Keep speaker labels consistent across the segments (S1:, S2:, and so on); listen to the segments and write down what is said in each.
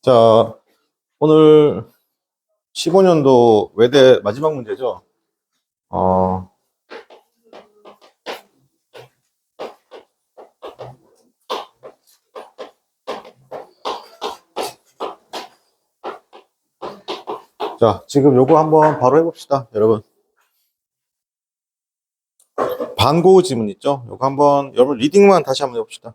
S1: 자, 오늘 15년도 외대 마지막 문제죠. 어, 자, 지금 요거 한번 바로 해봅시다, 여러분. 반고 지문 있죠? 요거 한번, 여러분 리딩만 다시 한번 해봅시다.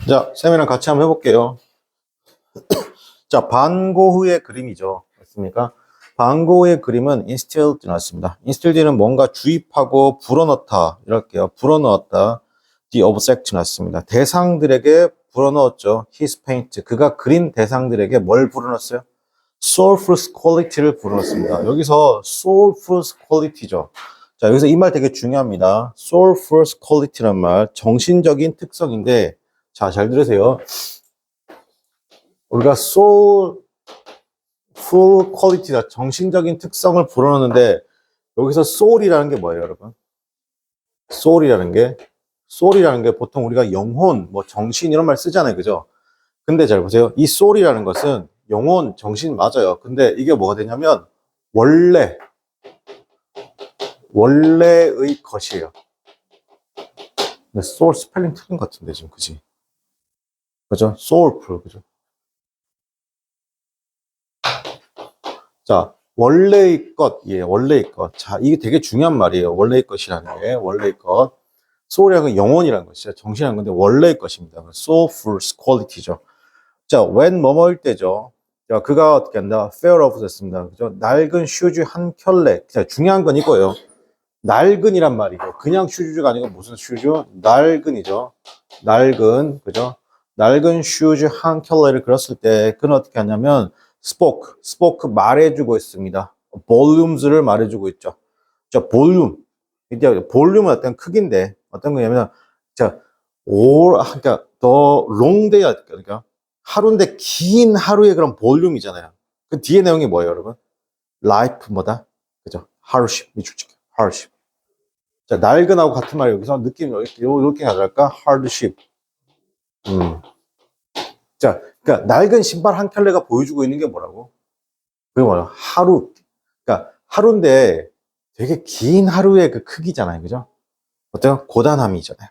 S1: 자, 쌤이랑 같이 한번 해볼게요. 자, 반고 후의 그림이죠. 맞습니까? 반고 후의 그림은 instilled 나왔습니다. instilled는 뭔가 주입하고 불어넣다. 이럴게요. 불어넣었다. the object 나왔습니다. 대상들에게 불어넣었죠. his paint. 그가 그린 대상들에게 뭘 불어넣었어요? soulful quality를 불어넣습니다. 여기서 soulful quality죠. 자, 여기서 이 말 되게 중요합니다. soulful quality란 말, 정신적인 특성인데, 자, 잘 들으세요. 우리가 soulful quality다, 정신적인 특성을 불어넣는데, 여기서 soul이라는 게 뭐예요, 여러분? soul이라는 게 보통 우리가 영혼, 뭐 정신 이런 말 쓰잖아요, 그죠? 근데 잘 보세요. 이 soul이라는 것은 영혼, 정신 맞아요. 근데 이게 뭐가 되냐면, 원래의 것이에요. 근데 soul 스펠링 틀린 것 같은데, 지금, 그지? 그죠? soulful, 그죠? 자, 원래의 것이에요, 원래의 것. 자, 이게 되게 중요한 말이에요. 원래의 것이라는 게, 원래의 것. soul이라는 건 영혼이라는 것이죠. 정신이라는 건데, 원래의 것입니다. soulful quality죠. 자, when 뭐뭐일 때죠. 자, 그가 어떻게 한다? fair of 됐습니다. 그죠? 낡은 슈즈 한 켤레. 자, 중요한 건 이거예요. 낡은이란 말이고, 그냥 슈즈가 아니고 무슨 슈즈? 낡은이죠. 낡은, 그죠? 낡은 슈즈 한 켤레를 그렸을 때, 그는 어떻게 하냐면, spoke 말해주고 있습니다. volumes를 말해주고 있죠. 자, 볼륨. 이제 볼륨은 어떤 크기인데, 어떤 거냐면, 자, 그러니까, 더 long day, 그러니까, 하루인데 긴 하루의 그런 볼륨이잖아요. 그 뒤에 내용이 뭐예요, 여러분? life 뭐다? 그죠? hardship, 밑줄 칠게요. hardship. 자, 낡은하고 같은 말이 여기서 느낌 이렇게 가져갈까? hardship. 자, 그러니까 낡은 신발 한 켤레가 보여주고 있는 게 뭐라고? 그게 뭐야? 하루. 그러니까 하루인데 되게 긴 하루의 그 크기잖아요, 그죠? 어때요? 고단함이잖아요.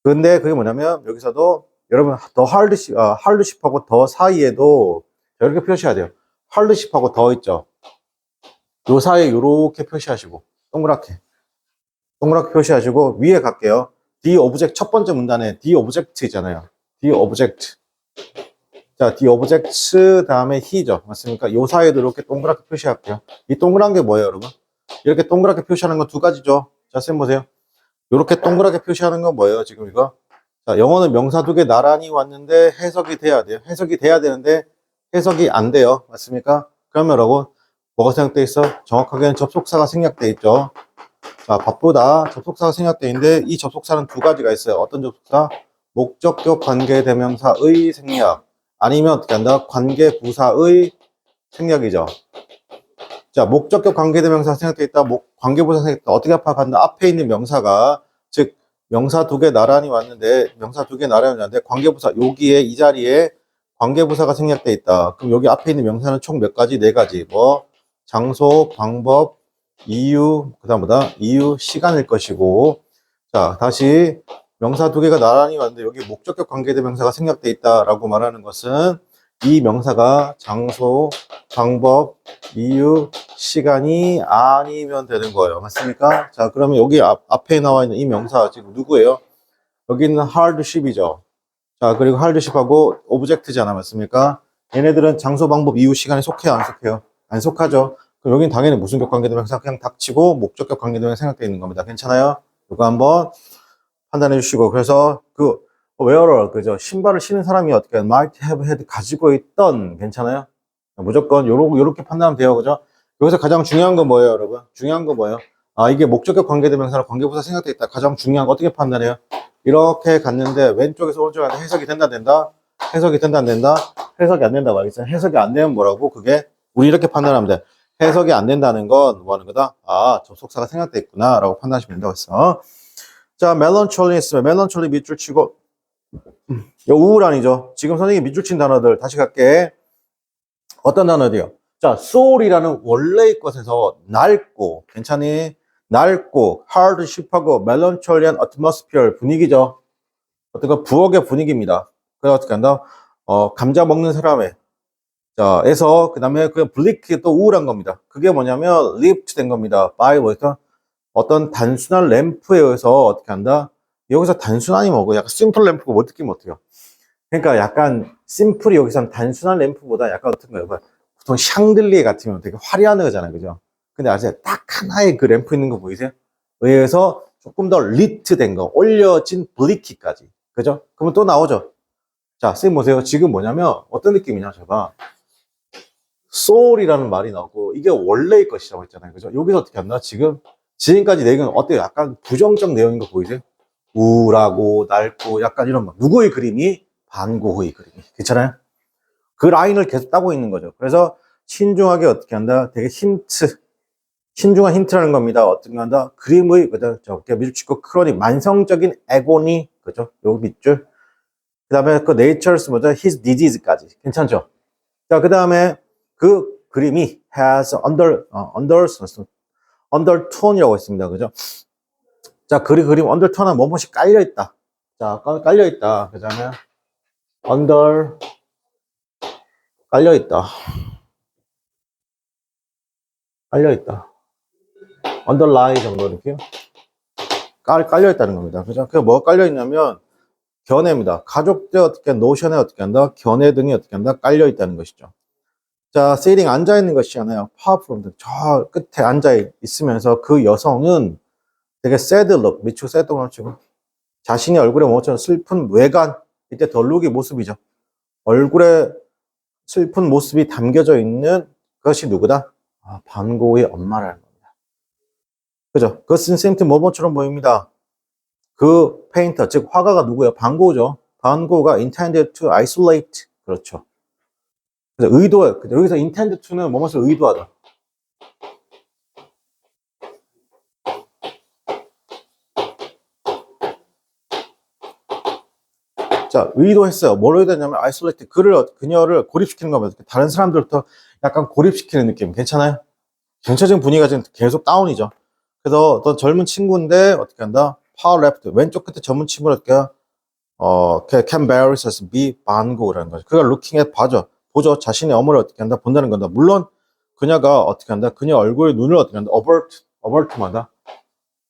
S1: 근데 그게 뭐냐면 여기서도 여러분 더 하르드십하고 더 사이에도 이렇게 표시해야 돼요. 하르드십하고 더 있죠. 요 사이에 이렇게 표시하시고 동그랗게 표시하시고 위에 갈게요. D 오브젝트 첫 번째 문단에 D 오브젝트 있잖아요. D 오브젝트. 자, D 오브젝트 다음에 he죠. 맞습니까? 요 사이에도 이렇게 동그랗게 표시할게요. 이 동그란 게 뭐예요, 여러분? 이렇게 동그랗게 표시하는 건 두 가지죠. 자, 쌤 보세요. 이렇게 동그랗게 표시하는 건 뭐예요, 지금 이거? 자, 영어는 명사 두 개 나란히 왔는데 해석이 돼야 돼요. 해석이 돼야 되는데 해석이 안 돼요. 맞습니까? 그러면 여러분, 뭐가 생략돼 있어? 정확하게는 접속사가 생략돼 있죠. 자, 바쁘다. 접속사가 생략돼 있는데 이 접속사는 두 가지가 있어요. 어떤 접속사? 목적격 관계대명사의 생략. 아니면 어떻게 한다? 관계부사의 생략이죠. 자, 목적격 관계대명사 생략돼 있다. 관계부사 생략돼 있다. 어떻게 파악한다? 앞에 있는 명사가 즉 명사 두 개 나란히 왔는데 관계부사 여기에 이 자리에 관계부사가 생략돼 있다. 그럼 여기 앞에 있는 명사는 총 몇 가지? 네 가지. 뭐 장소, 방법, 이유, 그다음보다 이유, 시간일 것이고. 자, 다시 명사 두 개가 나란히 왔는데 여기 목적격 관계대명사가 생략돼 있다라고 말하는 것은 이 명사가 장소, 방법, 이유, 시간이 아니면 되는 거예요. 맞습니까? 자, 그러면 여기 앞에 나와 있는 이 명사 지금 누구예요? 여기는 hardship이죠. 자, 그리고 hardship하고 object잖아. 맞습니까? 얘네들은 장소, 방법, 이유, 시간에 속해요? 안 속해요? 안 속하죠. 그럼 여기는 당연히 무슨격 관계대명사 그냥 닥치고 목적격 관계대명사 생각되어 있는 겁니다. 괜찮아요? 이거 한번 판단해 주시고. 그래서 그 wearer, 그죠? 신발을 신은 사람이 어떻게 might have had 가지고 있던. 괜찮아요? 무조건 요렇게 판단하면 돼요. 그죠? 여기서 가장 중요한 건 뭐예요, 여러분? 중요한 건 뭐예요? 아, 이게 목적격 관계대명사랑 관계부사 생각돼 있다. 가장 중요한 거 어떻게 판단해요? 이렇게 갔는데 왼쪽에서 오른쪽에 해석이 된다 안 된다? 해석이 된다 안 된다? 해석이 안 된다 말이죠. 해석이 안 되면 뭐라고? 그게 우리 이렇게 판단하면 돼. 해석이 안 된다는 건 뭐 하는 거다? 아, 접속사가 생각돼 있구나 라고 판단하시면 된다고 했어. 자, 멜론촐리 했으면 멜론촐리 밑줄 치고 요 우울한이죠. 지금 선생님이 밑줄 친 단어들 다시 갈게. 어떤 단어들이요? 자, soul이라는 원래의 것에서 낡고, 괜찮니? 낡고, hardship하고, melancholy한 atmosphere, 분위기죠. 어떤 거 부엌의 분위기입니다. 그래서 어떻게 한다? 감자 먹는 사람의, 자, 에서, 그 다음에 그 bleak 또 우울한 겁니다. 그게 뭐냐면, lit 된 겁니다. by 뭐였다? 어떤 단순한 램프에 의해서 어떻게 한다? 여기서 단순하니 뭐고, 약간 심플 램프고 뭐 느낌 어때요? 그러니까 약간 심플이 여기서는 단순한 램프보다 약간 어떤 거예요? 보통 샹들리에 같으면 되게 화려한 거잖아요, 그죠? 근데 아직 딱 하나의 그 램프 있는 거 보이세요? 의해서 조금 더 리트된 거, 올려진 블리키까지, 그죠? 그러면 또 나오죠. 자, 선생님 보세요. 지금 뭐냐면 어떤 느낌이냐, 제가 soul이라는 말이 나오고 이게 원래의 것이라고 했잖아요, 그죠? 여기서 어떻게 한다? 지금까지 내용은 어때요? 약간 부정적 내용인 거 보이세요? 우울하고 낡고 약간 이런 거. 누구의 그림이? 반고흐의 그림이. 괜찮아요? 그 라인을 계속 따고 있는 거죠. 그래서 신중하게 어떻게 한다? 되게 신중한 힌트라는 겁니다. 어떻게 한다? 그림의, 그죠? 저렇게 밑줄 치고 크로닉, 만성적인 애고니, 그죠? 여기 밑줄. 그 다음에 그 nature's 뭐죠? his disease까지. 괜찮죠? 자, 그 다음에 그 그림이 has undertone이라고 했습니다. 그죠? 자, 그림 undertone은 뭐뭐씩 깔려있다. 자, 깔려있다. 그 다음에 깔려있다. underlie 정도 느낌? 깔려있다는 겁니다. 그죠? 그 뭐가 깔려있냐면, 견해입니다. 가족들 어떻게, 노션에 어떻게 한다? 견해 등이 어떻게 한다? 깔려있다는 것이죠. 자, sitting 앉아있는 것이잖아요. powerful. 저 끝에 앉아있으면서 그 여성은 되게 sad look, 밑줄 sad look 치고, 자신의 얼굴에 뭐처럼 슬픈 외관, 이때 더 룩의 모습이죠. 얼굴에 슬픈 모습이 담겨져 있는 것이 누구다? 아, 반고의 엄마라는 겁니다. 그죠? 그 신센트 뭐뭐처럼 보입니다. 그 페인터, 즉 화가가 누구예요? 반고죠. 반고가 intended to isolate. 그렇죠. 그래서 여기서 intended to는 뭐뭇을 의도하다. 자, 의도했어요. 뭘 의도했냐면, isolate, 그녀를 고립시키는 거면, 다른 사람들부터 약간 고립시키는 느낌. 괜찮아요? 전체적인 분위기가 지금 계속 다운이죠. 그래서 어떤 젊은 친구인데, 어떻게 한다? far left, 왼쪽 끝에 젊은 친구를 어떻게, can bear us be 반고라는 거죠. 그가 looking at, 보죠. 자신의 어머니를 어떻게 한다? 본다는 건다. 물론, 그녀가 어떻게 한다? 그녀 얼굴에 눈을 어떻게 한다? avert만 한다?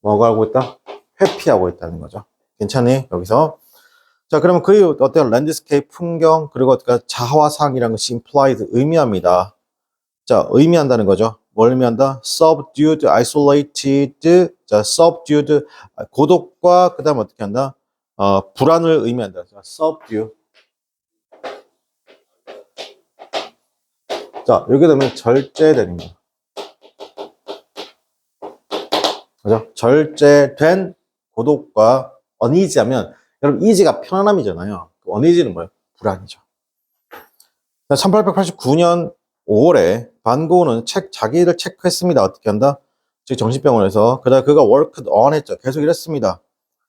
S1: 뭐가 하고 있다? 회피하고 있다는 거죠. 괜찮니? 여기서. 자, 그러면 그의 어떤 랜드스케이프 풍경, 그리고 어떤 자화상이라는 것이 implied, 의미합니다. 자, 의미한다는 거죠. 뭘 의미한다? subdued, isolated, 자, subdued, 고독과, 그 다음 어떻게 한다? 불안을 의미한다. 자, subdue. 자, 여기 되면 절제되는 거. 그죠? 절제된 고독과 uneasy 하면, 여러분, easy가 편안함이잖아요. uneasy는 뭐예요? 불안이죠. 1889년 5월에 반고우는 자기를 체크했습니다. 어떻게 한다? 즉 정신병원에서. 그다음 그가 worked on 했죠. 계속 일했습니다.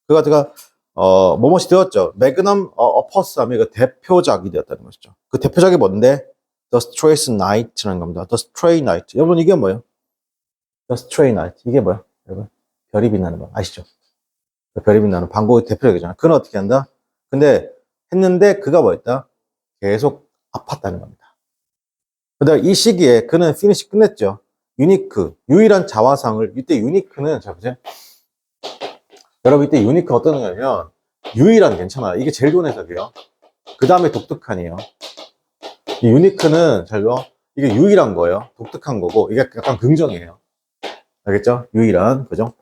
S1: 그가 뭐뭇이 되었죠. 매그넘 어퍼스 하면 그 대표작이 되었다는 것이죠. 그 대표작이 뭔데? The Stray Night라는 겁니다. The Stray Night. 여러분 이게 뭐예요? The Stray Night. 이게 뭐예요? 여러분 별이 빛나는 거 아시죠? 별이 빛나는 반고우의 대표작이잖아요. 그는 어떻게 한다? 근데 했는데 그가 뭐였다? 계속 아팠다는 겁니다. 그다음 이 시기에 그는 피니시 끝냈죠. 유니크, 유일한 자화상을, 이때 유니크는, 자, 보세요. 여러분, 이때 유니크 어떤 거냐면, 유일한 괜찮아요. 이게 제일 좋은 해석이에요. 그 다음에 독특한이에요. 이 유니크는, 잘 봐. 이게 유일한 거예요. 독특한 거고, 이게 약간 긍정이에요. 알겠죠? 유일한, 그죠?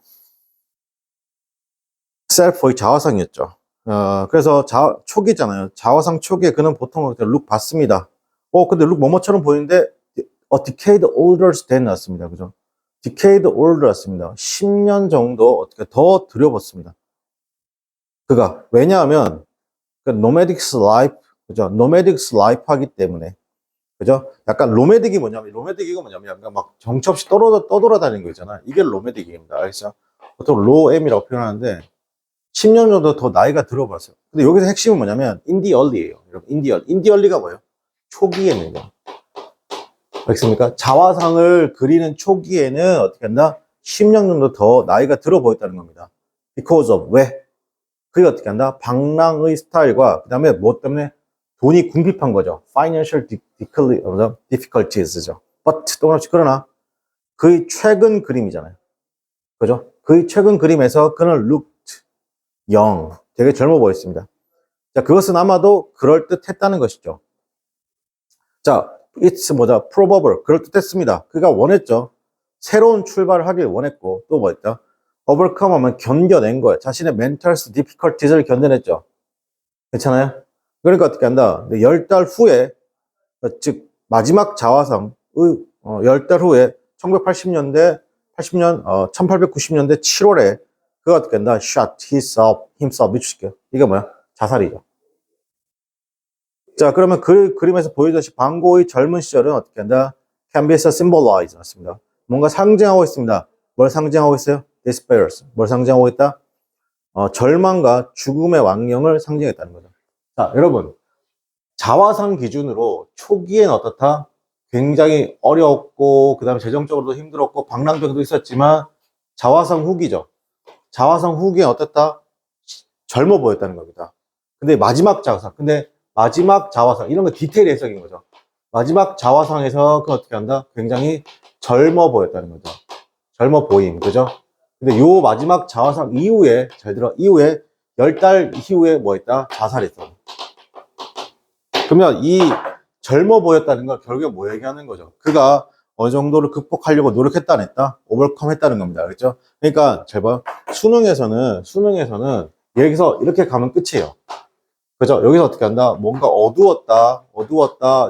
S1: 셀프의 자화상이었죠. 그래서 초기잖아요. 자화상 초기에 그는 보통 룩 봤습니다. 근데 룩 뭐뭐처럼 보이는데, decade older than 났습니다. 그죠? decade older 났습니다. 10년 정도 어떻게 더 들여봤습니다. 그가, 왜냐하면, nomadics life, 그죠? nomadics life 하기 때문에. 그죠? 약간 로메딕이 뭐냐면, 로메딕이가 뭐냐면, 약간 막 정처 없이 떠돌아다니는 거 있잖아. 이게 로메딕입니다. 알겠죠? 보통 로엠이라고 표현하는데, 10년 정도 더 나이가 들어봤어요. 근데 여기서 핵심은 뭐냐면, 인디 얼리예요. 여러분, 인디 얼리가 뭐예요? 초기에 있는 거. 알겠습니까? 자화상을 그리는 초기에는 어떻게 한다? 10년 정도 더 나이가 들어 보였다는 겁니다. Because of, 왜? 그게 어떻게 한다? 방랑의 스타일과, 그 다음에 뭐 때문에 돈이 궁핍한 거죠. Financial difficulties죠. But, 동그랗지, 그러나, 그의 최근 그림이잖아요. 그죠? 그의 최근 그림에서 그는 looked young, 되게 젊어 보였습니다. 자, 그것은 아마도 그럴듯했다는 것이죠. 자, it's probable, 그럴듯했습니다. 그가 원했죠. 새로운 출발을 하길 원했고, 또 뭐 있다? overcome 하면 견뎌낸 거예요. 자신의 mental difficulties를 견뎌냈죠. 괜찮아요? 그러니까 어떻게 한다? 10달 후에, 즉, 마지막 자화상의 10달 후에 1890년대 7월에 그가 어떻게 한다? shot himself, 미치게요. 이게 뭐야? 자살이죠. 자, 그러면 그림에서 보여주듯이 반고의 젊은 시절은 어떻게 한다? can be symbolized. 맞습니다. 뭔가 상징하고 있습니다. 뭘 상징하고 있어요? despair. 뭘 상징하고 있다? 절망과 죽음의 왕령을 상징했다는 거죠. 자, 여러분. 자화상 기준으로 초기엔 어떻다? 굉장히 어려웠고, 그 다음에 재정적으로도 힘들었고, 방랑병도 있었지만, 자화상 후기죠. 자화상 후기에 어떻다? 젊어 보였다는 겁니다. 근데 마지막 자화상. 이런 거 디테일 해석인 거죠. 마지막 자화상에서 그 어떻게 한다? 굉장히 젊어 보였다는 거죠. 젊어 보임, 그죠? 근데 요 마지막 자화상 이후에, 잘 들어, 이후에 10달 이후에 뭐 했다? 자살했어. 그러면 이 젊어 보였다는 건 결국에 뭐 얘기하는 거죠? 그가 어느 정도를 극복하려고 노력했다 안 했다? 오버컴 했다는 겁니다. 그렇죠? 그러니까 잘 봐요. 수능에서는 여기서 이렇게 가면 끝이에요. 그죠? 여기서 어떻게 한다? 뭔가 어두웠다.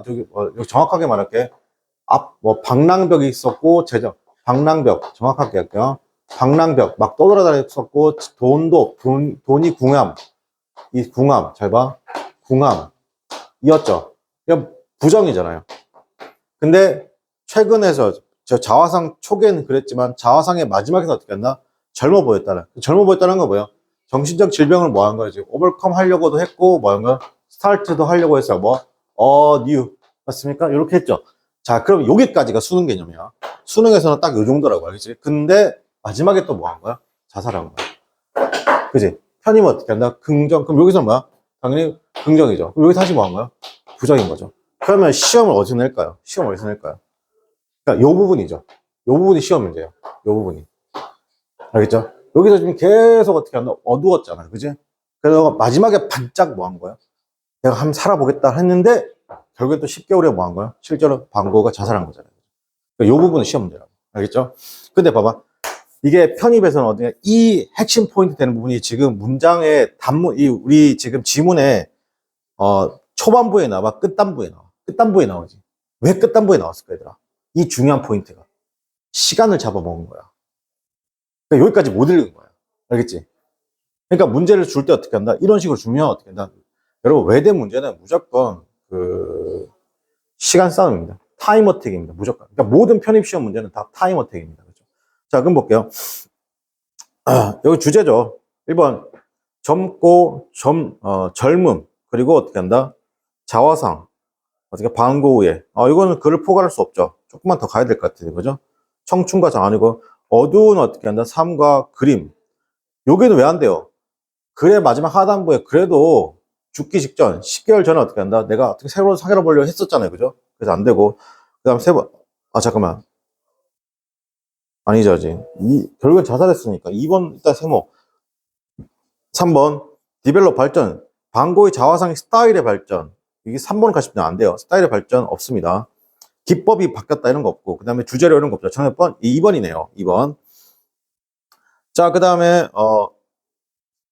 S1: 저기, 정확하게 말할게. 방랑벽이 있었고, 방랑벽, 정확하게 할게요. 방랑벽, 막 떠돌아다녔었고, 돈이 궁함. 이 궁함, 잘 봐. 궁함이었죠. 그냥 부정이잖아요. 근데, 최근에서, 저 자화상 초기에는 그랬지만, 자화상의 마지막에서 어떻게 한다? 젊어 보였다는 건 뭐예요? 정신적 질병을 뭐 한 거지? 오버컴 하려고도 했고, 뭐 한 거야? 스타트도 하려고 했어요. 뭐, 뉴. 맞습니까? 이렇게 했죠. 자, 그럼 여기까지가 수능 개념이야. 수능에서는 딱 요 정도라고 알겠지? 근데 마지막에 또 뭐 한 거야? 자살한 거야. 그지? 편이면 어떻게 한다? 긍정. 그럼 여기서 뭐야? 당연히 긍정이죠. 그럼 여기 다시 뭐 한 거야? 부정인 거죠. 그러면 시험을 어디서 낼까요? 시험 어디서 낼까요? 그러니까 요 부분이죠. 요 부분이 시험 문제예요. 요 부분이. 알겠죠? 여기서 지금 계속 어떻게 한다? 어두웠잖아. 그지? 그래서 마지막에 반짝 뭐 한 거야? 내가 한번 살아보겠다 했는데, 결국엔 또 10개월에 뭐 한 거야? 실제로 방고가 자살한 거잖아요. 그러니까 요 부분은 시험 문제라고. 알겠죠? 근데 봐봐. 이게 편입에서는 어디냐? 이 핵심 포인트 되는 부분이 지금 문장의 단문, 우리 지금 지문에, 초반부에 나와, 끝단부에 나와. 끝단부에 나오지. 왜 끝단부에 나왔을까, 얘들아? 이 중요한 포인트가. 시간을 잡아먹은 거야. 그러니까 여기까지 못 읽은 거야. 알겠지? 그러니까 문제를 줄 때 어떻게 한다? 이런 식으로 주면 어떻게 한다? 여러분, 외대 문제는 무조건 시간 싸움입니다. 타임 어택입니다. 무조건. 그러니까 모든 편입시험 문제는 다 타임 어택입니다. 그렇죠? 자, 그럼 볼게요. 여기 주제죠. 1번. 젊고, 젊음. 그리고 어떻게 한다? 자화상. 어떻게 방고 후에. 이거는 글을 포괄할 수 없죠. 조금만 더 가야 될 것 같아요. 그죠? 청춘과 장 아니고, 어두운 어떻게 한다? 삶과 그림. 여기는 왜 안 돼요? 글의 마지막 하단부에 그래도 죽기 직전 10개월 전에 어떻게 한다? 내가 어떻게 새로 사귀어 보려고 했었잖아요. 그죠? 그래서 안 되고. 그 다음 세 번. 잠깐만. 아니죠, 아직. 결국엔 자살했으니까. 2번, 일단 세모. 3번. 디벨롭 발전. 방고의 자화상 스타일의 발전. 이게 3번 가시면 안 돼요. 스타일의 발전 없습니다. 기법이 바뀌었다 이런 거 없고. 그 다음에 주제로 이런 거 없죠. 정답 번 2번이네요. 2번. 자, 그 다음에,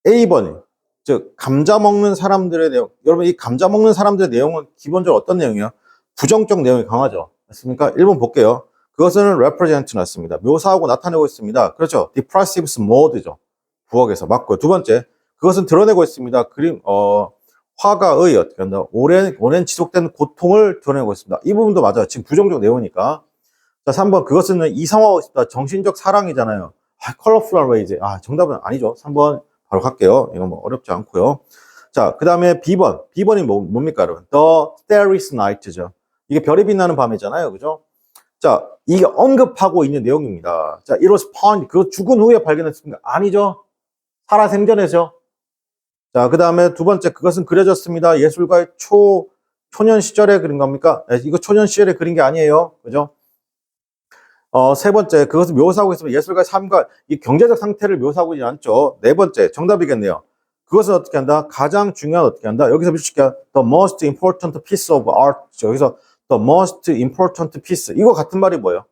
S1: A번. 즉, 감자 먹는 사람들의 내용. 여러분, 이 감자 먹는 사람들의 내용은 기본적으로 어떤 내용이에요? 부정적 내용이 강하죠. 맞습니까? 1번 볼게요. 그것은 represent 났습니다. 묘사하고 나타내고 있습니다. 그렇죠. depressive mode죠. 부엌에서 맞고요. 두 번째, 그것은 드러내고 있습니다. 화가의 어떻게 한다? 오랜 지속된 고통을 드러내고 있습니다. 이 부분도 맞아요. 지금 부정적 내용이니까. 자, 3번, 그것은 이상화하고 있습니다. 정신적 사랑이잖아요. 컬러풀한 웨이즈. 정답은 아니죠. 3번 바로 갈게요. 이건 뭐 어렵지 않고요. 자, 그 다음에 B번. B번이 뭡니까, 여러분? The Starless Night죠. 이게 별이 빛나는 밤이잖아요. 그죠? 자, 이게 언급하고 있는 내용입니다. 자, it was found. 그거 죽은 후에 발견했습니까? 아니죠. 살아 생전에죠. 자, 그 다음에 두 번째, 그것은 그려졌습니다. 예술가의 초년 시절에 그린 겁니까? 이거 초년 시절에 그린 게 아니에요. 그죠? 세 번째, 그것을 묘사하고 있으면 예술가의 삶과 이 경제적 상태를 묘사하고 있지 않죠. 네 번째, 정답이겠네요. 그것은 어떻게 한다? 가장 중요한 어떻게 한다? 여기서 미치게 the most important piece of art. 여기서 the most important piece. 이거 같은 말이 뭐예요?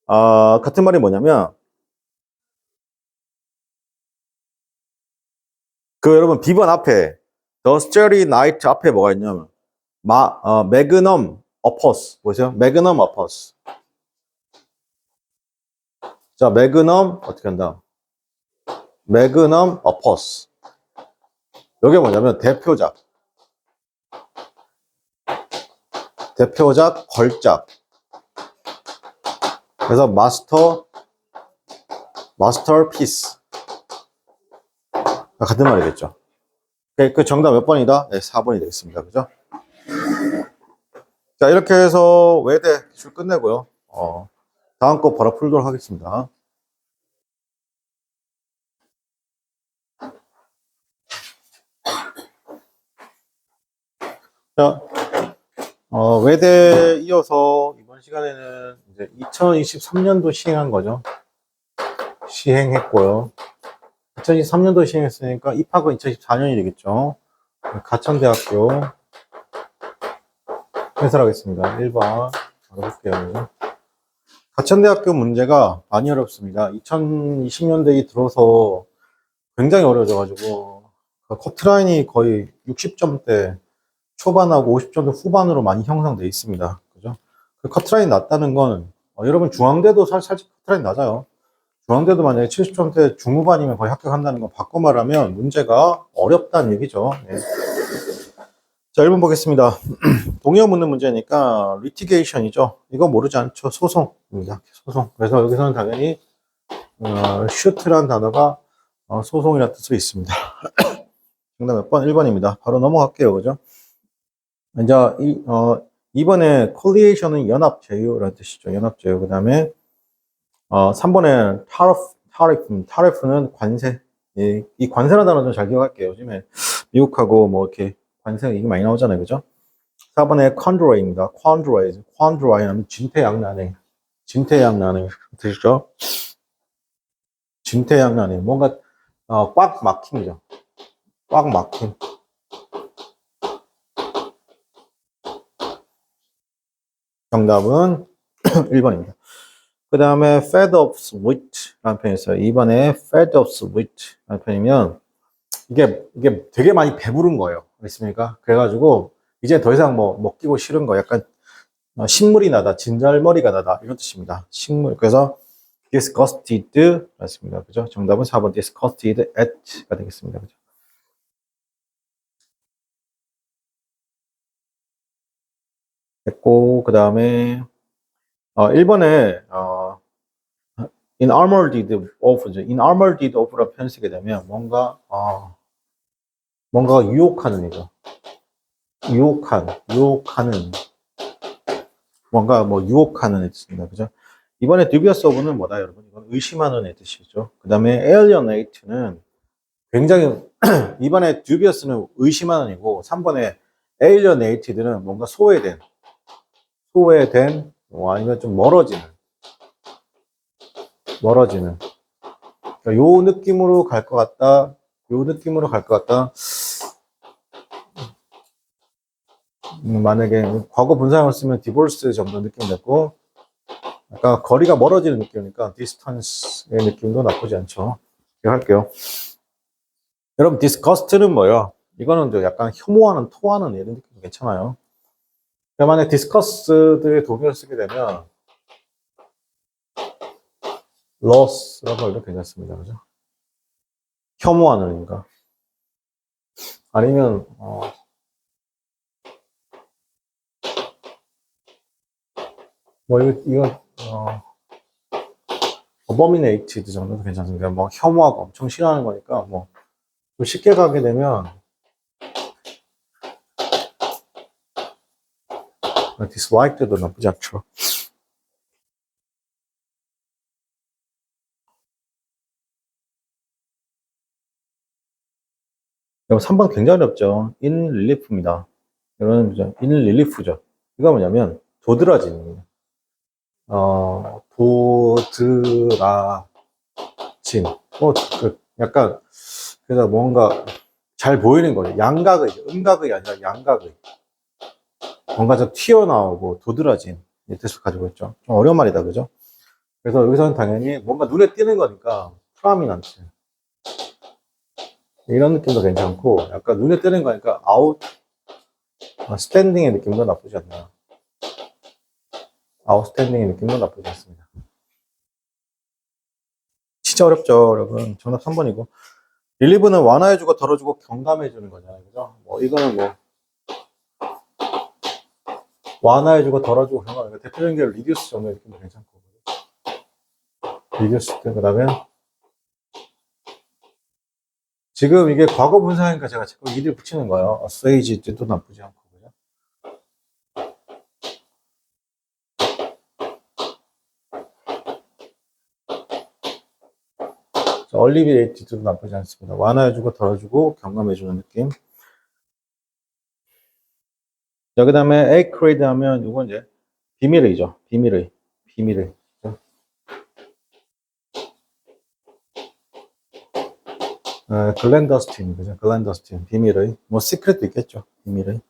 S1: 같은 말이 뭐냐면, 여러분, B번 앞에, the starry night 앞에 뭐가 있냐면, magnum opus. 보세요. magnum opus. 자, magnum, 어떻게 한다? magnum opus. 이게 뭐냐면 대표작, 걸작. 그래서 마스터피스. 같은 말이겠죠. 그 정답 몇 번이다? 네, 4번이 되겠습니다. 그죠? 자, 이렇게 해서 외대 기출 끝내고요. 다음 거 바로 풀도록 하겠습니다. 자, 외대 이어서 이번 시간에는 이제 2023년도 시행한 거죠. 시행했고요. 2023년도 시행했으니까 입학은 2024년이 되겠죠. 가천대학교 해설하겠습니다. 1번 바로 볼게요. 가천대학교 문제가 많이 어렵습니다. 2020년대에 들어서 굉장히 어려워져가지고 커트라인이 거의 60점대 초반하고 50점대 후반으로 많이 형성되어 있습니다. 그죠? 그 커트라인 낮다는 건 여러분 중앙대도 살짝 커트라인 낮아요. 중앙대도 만약에 70점대 중후반이면 거의 합격한다는 건 바꿔 말하면 문제가 어렵다는 얘기죠. 네. 자, 1번 보겠습니다. 동의어 묻는 문제니까 리티게이션이죠. 이거 모르지 않죠? 소송입니다. 소송. 그래서 여기서는 당연히 슈트란 단어가 소송이라는 뜻으로 있습니다. 정답 몇 번? 1번입니다. 바로 넘어갈게요. 그죠? 이제, 이번에 콜리에이션은 연합 제휴라는 뜻이죠. 연합 제휴. 그 다음에, 3번에 타리프는 관세. 이 관세라는 단어 좀 잘 기억할게요. 요즘에 미국하고 뭐 이렇게 관세 이게 많이 나오잖아요. 그죠? 4번에 컨드라이입니다. 컨드라이 하면 진퇴양난의 뜻이죠. 진퇴양난의 뭔가 꽉 막힘이죠. 꽉 막힘. 정답은 1번입니다. 그 다음에 fed up with 라는 편이 있어요. 2번에 fed up with 라는 편이면 이게 되게 많이 배부른 거예요. 알겠습니까? 그래가지고 이제 더 이상 뭐 먹기고 싫은 거 약간 식물이 나다, 진절머리가 나다 이런 뜻입니다. 식물. 그래서 disgusted 맞습니다. 그죠? 정답은 4번 disgusted at가 되겠습니다. 그죠? 됐고 그 다음에 1번에 in of라는 표현 쓰게 되면 뭔가 유혹하는 이죠. 유혹하는 뭔가 뭐 유혹하는 애 뜻입니다. 그죠? 이번에 dubious of는 뭐다 여러분? 이건 의심하는 애 뜻이죠. 그 다음에 alienate는 굉장히 이번에 dubious는 의심하는 애고 3번에 alienated는 뭔가 소외된 아니면 좀 멀어지는 그러니까 요 느낌으로 갈 것 같다. 만약에 과거 분사형을 쓰면 divorce 정도 느낌 됐고 약간 거리가 멀어지는 느낌이니까 distance의 느낌도 나쁘지 않죠. 기억할게요. 여러분 disgust는 뭐예요? 이거는 약간 혐오하는, 토하는 이런 느낌도 괜찮아요. 만약에 disgust의 동의어를 쓰게 되면 loss라고 해도 괜찮습니다. 그죠? 혐오하는인가. 아니면 뭐 이거 abominated 정도도 괜찮습니다. 뭐 혐오하고 엄청 싫어하는 거니까 뭐 좀 쉽게 가게 되면 disliked도 나쁘지 않죠. 그럼 3번 굉장히 어렵죠. in relief입니다. 이거는 in relief죠. 이거 뭐냐면 도드라짐입니다. 도드라짐. 약간 그래서 뭔가 잘 보이는 거죠. 양각의, 음각의 아니라 양각의. 뭔가 좀 튀어나오고 도드라진 이 뜻을 가지고 있죠. 좀 어려운 말이다, 그죠? 그래서 여기서는 당연히 뭔가 눈에 띄는 거니까 프라미넌트 이런 느낌도 괜찮고 약간 눈에 띄는 거니까 스탠딩의 느낌도 나쁘지 않나. 아웃스탠딩의 느낌도 나쁘지 않습니다. 진짜 어렵죠, 여러분. 정답 3번이고. 릴리브는 완화해주고 덜어주고 경감해주는 거잖아요, 그죠? 뭐 이거는 뭐 완화해주고 덜어주고 경감해. 대표적인 게 리듀스 정도의 느낌도 괜찮고. 리듀스 때 그다음에 지금 이게 과거 분사니까 제가 자꾸 이들 붙이는 거예요. assuage 때도 나쁘지 않고. 그죠? alleviate도 나쁘지 않습니다. 완화해주고 덜어주고 경감해주는 느낌. 자, 그 다음에 acrid 하면 이건 이제 비밀의죠. 비밀의. 글렌더스틴, 그죠? 글렌더스틴, 비밀의. 뭐, 시크릿도 있겠죠. 비밀의.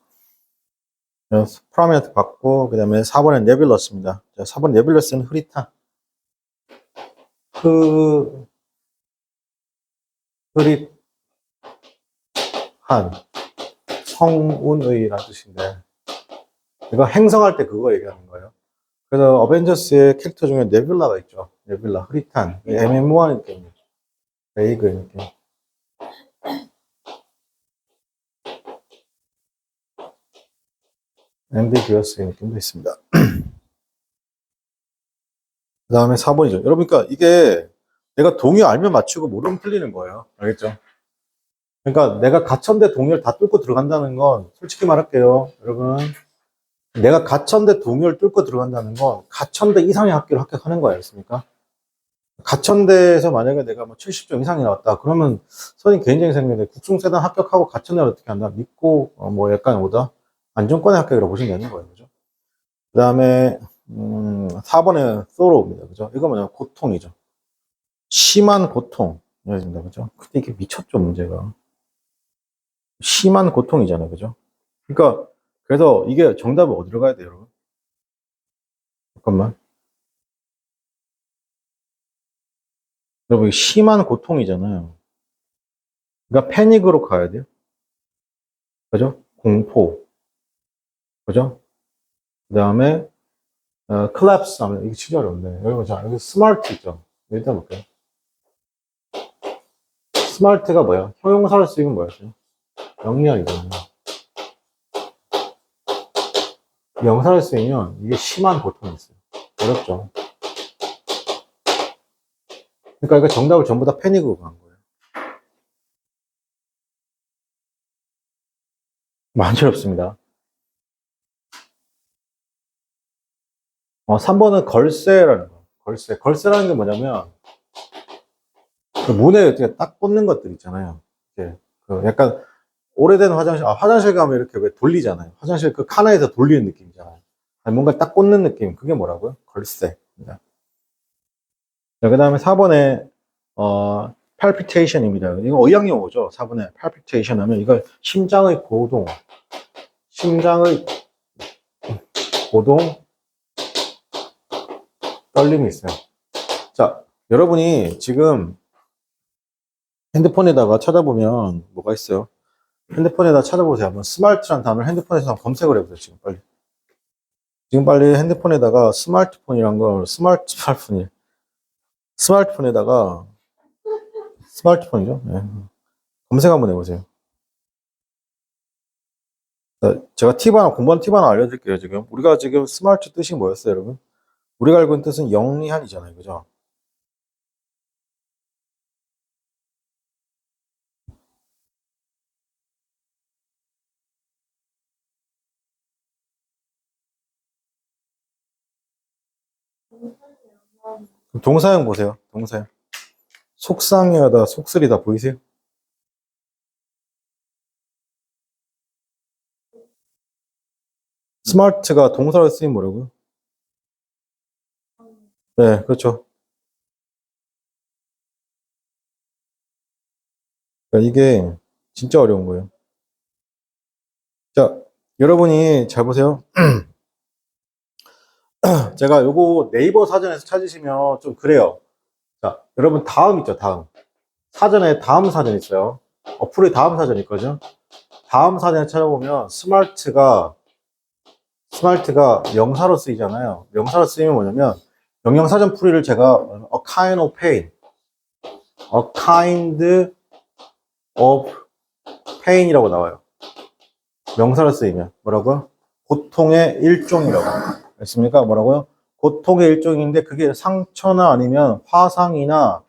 S1: 프라미넌트 받고, 그 다음에 4번에 네뷸러스입니다. 자, 4번 네뷸러스는 흐릿한. 흐릿한. 성운의라는 뜻인데. 이거 행성할 때 그거 얘기하는 거예요. 그래서 어벤져스의 캐릭터 중에 네뷸라가 있죠. 네뷸라, 흐릿한. 애매모호한 느낌이죠. 베이그 느낌. 앰비규어스의 느낌도 있습니다. 그 다음에 4번이죠. 여러분, 그러니까 이게 내가 동의 알면 맞추고 모르면 틀리는 거예요. 알겠죠? 그러니까 내가 가천대 동의를 다 뚫고 들어간다는 건 솔직히 말할게요. 여러분. 내가 가천대 동의를 뚫고 들어간다는 건 가천대 이상의 학교를 합격하는 거예요. 알겠습니까? 가천대에서 만약에 내가 뭐 70점 이상이 나왔다. 그러면 선생님 개인적인 생각인데 국승세단 합격하고 가천대를 어떻게 한다? 믿고 뭐 약간 오다 안정권의 합격이라고 보시면 되는 거예요. 그죠? 그 다음에 4번에 thorought입니다. 그죠? 이거 뭐냐면 고통이죠. 심한 고통. 이해집니다. 그죠? 근데 이게 미쳤죠, 문제가. 심한 고통이잖아요. 그죠? 그러니까 그래서 이게 정답은 어디로 가야 돼요, 여러분? 잠깐만. 여러분, 심한 고통이잖아요. 그러니까 패닉으로 가야 돼요. 그죠? 공포. 그죠? 그 다음에, collapse 하면, 이게 진짜 어려운데. 여기 보자. 여기 스마트 있죠? 일단 볼게요. 스마트가 뭐야? 형용사를 쓰이면 뭐였어요? 영리한이잖아요. 명사를 쓰이면 이게 심한 고통이 있어요. 어렵죠? 그러니까 이거 정답을 전부 다 패닉으로 간 거예요. 많이 어렵습니다. 3번은 걸쇠라는 거. 걸쇠. 걸쇠라는 게 뭐냐면, 그 문에 이렇게 딱 꽂는 것들 있잖아요. 이렇게 그 약간 오래된 화장실, 화장실 가면 이렇게 왜 돌리잖아요. 화장실 그 칸에서 돌리는 느낌이잖아요. 아니, 뭔가 딱 꽂는 느낌. 그게 뭐라고요? 걸쇠입니다. 자, 그 다음에 4번에, palpitation입니다. 이거 의학 용어죠. 4번에 palpitation 하면 이거 심장의 고동. 심장의 고동, 떨림이 있어요. 자, 여러분이 지금 핸드폰에다가 찾아보면 뭐가 있어요? 핸드폰에다 찾아보세요. 한번 스마트란 단어를 핸드폰에서 한번 검색을 해보세요. 지금 빨리. 지금 빨리 핸드폰에다가 스마트폰이란 걸 스마트폰에다가 스마트폰이죠. 네. 검색 한번 해보세요. 자, 제가 팁 하나 공부한 팁 하나 알려드릴게요. 지금 우리가 지금 스마트 뜻이 뭐였어요, 여러분? 우리가 알고 있는 뜻은 영리한이잖아요, 그죠? 동사형 보세요. 동사형. 속상해하다, 속쓰리다 보이세요? 스마트가 동사로 쓰인 뭐라고요? 네, 그렇죠. 그러니까 이게 진짜 어려운 거예요. 자, 여러분이 잘 보세요. 제가 요거 네이버 사전에서 찾으시면 좀 그래요. 자, 여러분 다음 있죠, 다음. 사전에 다음 사전 있어요. 어플에 다음 사전 있거든요. 다음 사전에 찾아보면 스마트가 명사로 쓰이잖아요. 명사로 쓰이면 뭐냐면 명령사전 풀이를 제가 a kind of pain, a kind of pain이라고 나와요. 명사로 쓰이면 뭐라고요? 고통의 일종이라고 했습니까? 뭐라고요? 고통의 일종인데 그게 상처나 아니면 화상이나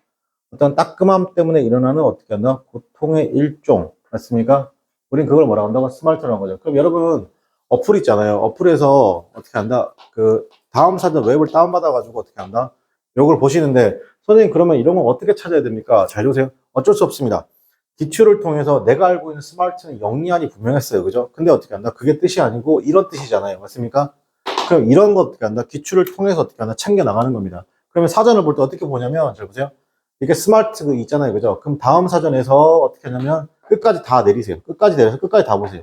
S1: 어떤 따끔함 때문에 일어나는 어떻게 한다? 고통의 일종 맞습니까? 우린 그걸 뭐라고 한다고? 스마트라는 거죠. 그럼 여러분 어플 있잖아요. 어플에서 어떻게 한다? 그 다음 사전 웹을 다운받아 가지고 어떻게 한다? 요걸 보시는데 선생님 그러면 이런 건 어떻게 찾아야 됩니까? 잘 보세요. 어쩔 수 없습니다. 기출을 통해서 내가 알고 있는 스마트는 영리한이 분명했어요. 그죠? 근데 어떻게 한다? 그게 뜻이 아니고 이런 뜻이잖아요. 맞습니까? 그럼 이런 거 어떻게 한다? 기출을 통해서 어떻게 한다? 챙겨 나가는 겁니다. 그러면 사전을 볼 때 어떻게 보냐면 잘 보세요. 이게 스마트 그 있잖아요. 그죠? 그럼 다음 사전에서 어떻게 하냐면 끝까지 다 내리세요. 끝까지 내려서 끝까지 다 보세요.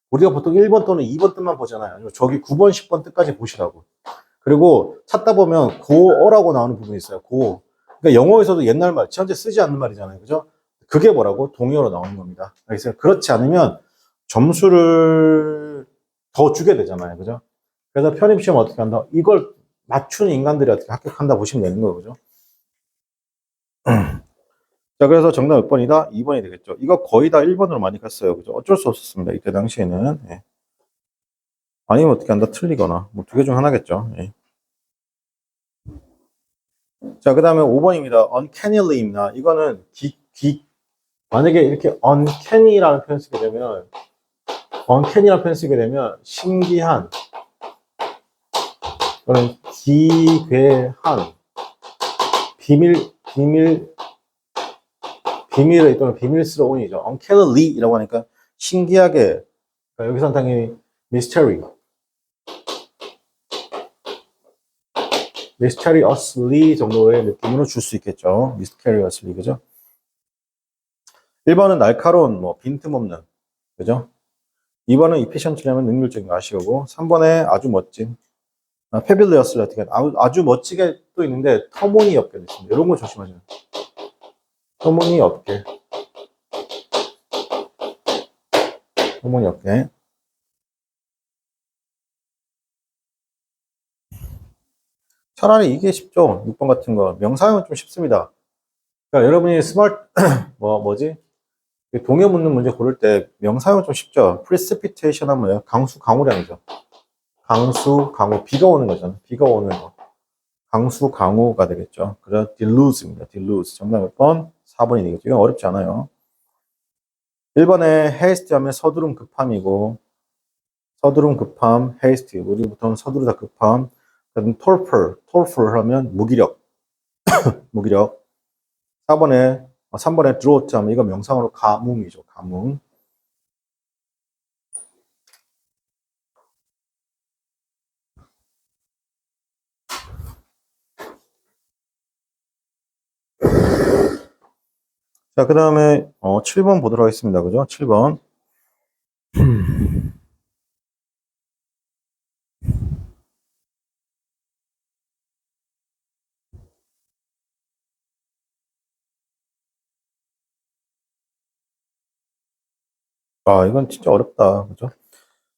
S1: 우리가 보통 1번 또는 2번 뜻만 보잖아요. 아니면 저기 9번, 10번 뜻까지 보시라고. 그리고 찾다 보면 고어라고 나오는 부분이 있어요. 고. 그러니까 영어에서도 옛날 말, 현재 쓰지 않는 말이잖아요. 그죠? 그게 뭐라고? 동의어로 나오는 겁니다. 알겠어요? 그렇지 않으면 점수를 더 주게 되잖아요. 그죠? 그래서 편입시험 어떻게 한다? 이걸 맞추는 인간들이 어떻게 합격한다 보시면 되는 거예요. 그죠? 자, 그래서 정답 몇 번이다? 2번이 되겠죠. 이거 거의 다 1번으로 많이 갔어요. 그죠? 어쩔 수 없었습니다. 이때 당시에는. 예. 아니면 어떻게 한다? 틀리거나. 뭐 두 개 중 하나겠죠. 예. 자, 그 다음에 5번입니다. uncannily 입니다. 이거는 만약에 이렇게 uncanny라는 표현 쓰게 되면, uncanny라는 표현 쓰게 되면, 신기한, 또는 기괴한, 비밀의 또는 비밀스러운이죠. uncannily 이라고 하니까 신기하게, 그러니까 여기서는 당연히 mysteriously 정도의 느낌으로 줄 수 있겠죠. mysteriously, 그죠? 1번은 날카로운, 뭐, 빈틈없는, 그죠? 2번은 efficiently하면 능률적인 거 아시고, 3번에 아주 멋진, fabulously 어떻게, 아주 멋지게 또 있는데, 터무니없게 됐습니다. 이런 거 조심하세요. 터무니없게. 터무니없게. 차라리 이게 쉽죠. 6번 같은 거. 명사형은 좀 쉽습니다. 그러니까 여러분이 뭐지? 동요 묻는 문제 고를 때 명사형은 좀 쉽죠. precipitation 하면 뭐예요? 강수, 강우량이죠. 강수, 강우. 비가 오는 거잖아. 비가 오는 거. 강수, 강우가 되겠죠. 그래서 deluse입니다. deluse. 정답 몇 번? 4번이 되겠죠. 이건 어렵지 않아요. 1번에 haste 하면 서두름, 급함이고, 서두름, 급함, haste. 우리 보통 서두르다, 급함. 그다음 torpor 하면 무기력. 무기력. 3번에 drought 하면 이거 명상으로 가뭄이죠. 가뭄. 자, 그 다음에 7번 보도록 하겠습니다. 그죠? 7번. 아, 이건 진짜 어렵다. 그죠?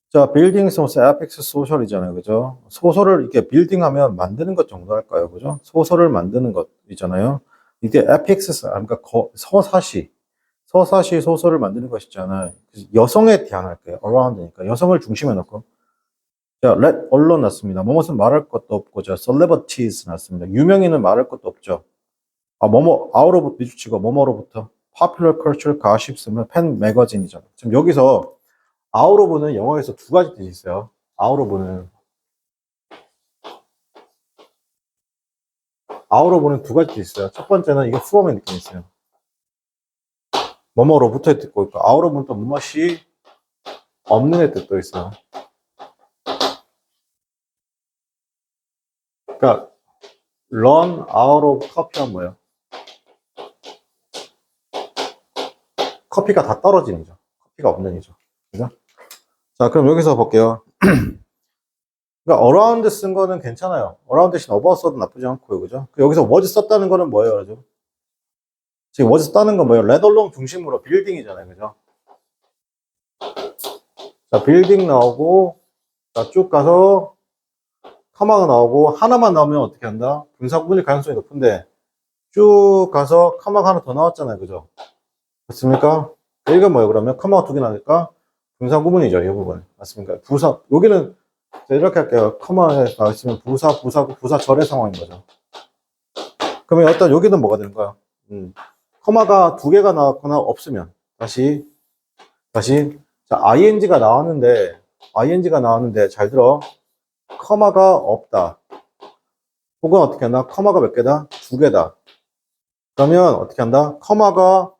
S1: 자, 빌딩 소스, 에픽스 소셜이잖아요. 그죠? 소설을 이렇게 빌딩하면 만드는 것 정도 할까요? 그죠? 소설을 만드는 것 있잖아요. 이게 에픽스, 그러니까 서사시 소설을 만드는 것이잖아요. 여성에 대한 할게요. around니까. 여성을 중심에 놓고. 자, let 언론 났습니다. 뭐뭇은 말할 것도 없고, 자, celebrities 났습니다. 유명인은 말할 것도 없죠. out로부터 미주치고, 뭐뭐로부터. popular culture, gossips면 팬 매거진이죠. 지금 여기서 outof는 영어에서 두 가지 뜻이 있어요. outof는 두 가지 뜻이 있어요. 첫 번째는 이게 from의 느낌이 있어요. 뭐뭐로부터의 뜻도 있고, outof는 또 무엇이 없는 의 뜻도 있어요. 그러니까 run out of coffee가 뭐예요? 커피가 다 떨어지는 이죠. 커피가 없는 이죠. 그죠? 자, 그럼 여기서 볼게요. 그러니까 around 쓴 거는 괜찮아요. around 대신 about 써도 나쁘지 않고요. 그죠? 여기서 was 썼다는 거는 뭐예요? 그죠? 지금 was 썼다는 건 뭐예요? let alone 중심으로 빌딩이잖아요. 그죠? 자, 빌딩 나오고, 자, 쭉 가서 커마가 나오고, 하나만 나오면 어떻게 한다? 분사구분일 가능성이 높은데, 쭉 가서 커마가 하나 더 나왔잖아요. 그죠? 맞습니까? 이건 뭐예요? 그러면 커마가 두 개 나니까 분사구분이죠. 이 부분. 맞습니까? 여기는 이렇게 할게요. 커마에 있으면 부사절의 상황인 거죠. 그러면 일단 여기는 뭐가 되는 거야? 커마가 두 개가 나왔거나 없으면 다시 자, ing가 나왔는데 잘 들어. 커마가 없다. 혹은 어떻게 한다? 커마가 몇 개다? 두 개다. 그러면 어떻게 한다? 커마가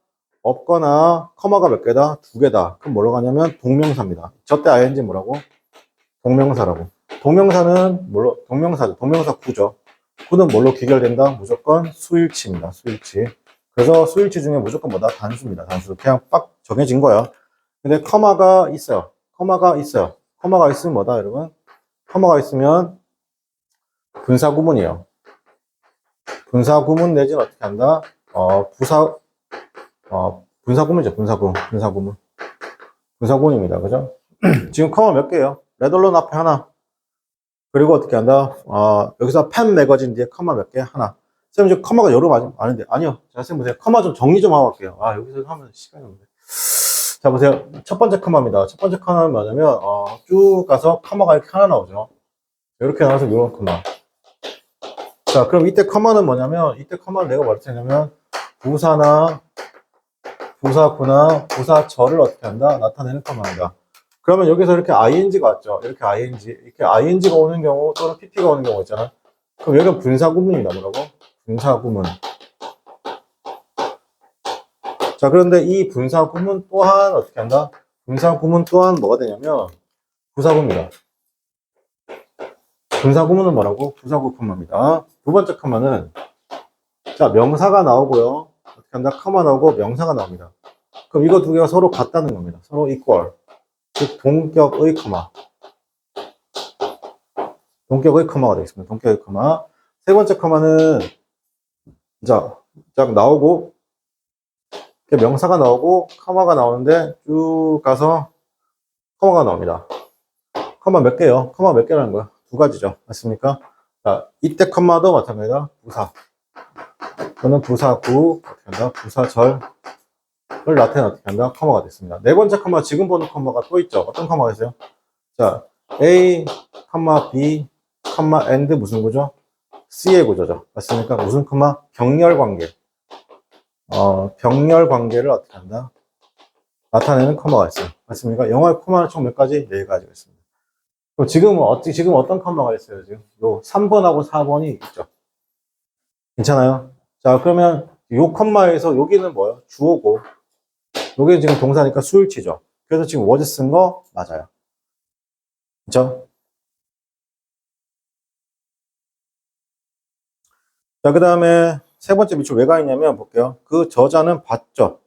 S1: 없거나 커마가 몇 개다? 두 개다. 그럼 뭐라고 하냐면 동명사입니다. 저때 ing 뭐라고? 동명사라고. 동명사는 동명사죠. 동명사 구죠. 구는 뭘로 귀결된다? 무조건 수일치입니다. 수일치. 그래서 수일치 중에 무조건 뭐다? 단수입니다. 단수. 그냥 빡 정해진 거야. 근데 커마가 있어요. 커마가 있으면 뭐다, 여러분? 커마가 있으면 분사구문이에요. 분사구문 내지는 어떻게 한다? 분사구문이죠. 분사구문입니다. 그죠? 지금 커마 몇 개예요? 레덜론 앞에 하나. 그리고 어떻게 한다? 여기서 펜 매거진 뒤에 커마 몇 개? 하나. 쌤, 지금 커마가 여러 많은데. 아니요. 자, 쌤 보세요. 커마 좀 정리 좀 하고 갈게요. 여기서 하면 시간이 없네. 자, 보세요. 첫 번째 커마입니다. 첫 번째 커마는 뭐냐면, 쭉 가서 커마가 이렇게 하나 나오죠. 이렇게 나와서 이런 커마. 자, 그럼 이때 커마는 뭐냐면, 이때 커마는 내가 뭐라 했냐면, 부사나, 부사구나, 부사절을 어떻게 한다? 나타내는 커마입니다. 그러면 여기서 이렇게 ing가 왔죠. 이렇게 ing가 오는 경우, 또는 pp가 오는 경우 있잖아. 그럼 여기가 분사구문입니다. 뭐라고? 분사구문. 자, 그런데 이 분사구문 또한 어떻게 한다? 분사구문 또한 뭐가 되냐면, 부사구입니다. 분사구문은 뭐라고? 부사구 커마입니다. 두 번째 커마는, 자, 명사가 나오고요. 어떻게 한다? 커마 나오고 명사가 나옵니다. 그럼 이거 두 개가 서로 같다는 겁니다. 서로 equal. 즉, 동격의 커마. 동격의 커마가 되겠습니다. 동격의 커마. 세 번째 커마는, 자, 쫙 나오고, 명사가 나오고, 커마가 나오는데, 쭉 가서, 커마가 나옵니다. 커마 몇 개요? 커마 몇 개라는 거야? 두 가지죠. 맞습니까? 자, 이때 커마도 마찬가지다. 부사. 또는 부사구, 어떻게 한다? 부사절을 나타내 어떻게 한다? 커마가 됐습니다. 네 번째 커마, 지금 보는 커마가 또 있죠. 어떤 커마가 있어요? 자, A, B, and 무슨 구조? C의 구조죠. 맞습니까? 무슨 커마? 병렬 관계. 병렬 관계를 어떻게 한다? 나타내는 커마가 있어요. 맞습니까? 영어의 커마는 총 몇 가지? 네 가지가 있습니다. 그럼 지금 어떤 커마가 있어요? 지금 요 3번하고 4번이 있죠. 괜찮아요? 자, 그러면 요 컴마에서 여기는 뭐예요? 주어고, 여기는 지금 동사니까 수일치죠. 그래서 지금 was 쓴 거 맞아요. 그쵸? 자, 그 다음에 세 번째 밑줄 왜 가 있냐면 볼게요. 그 저자는 봤죠.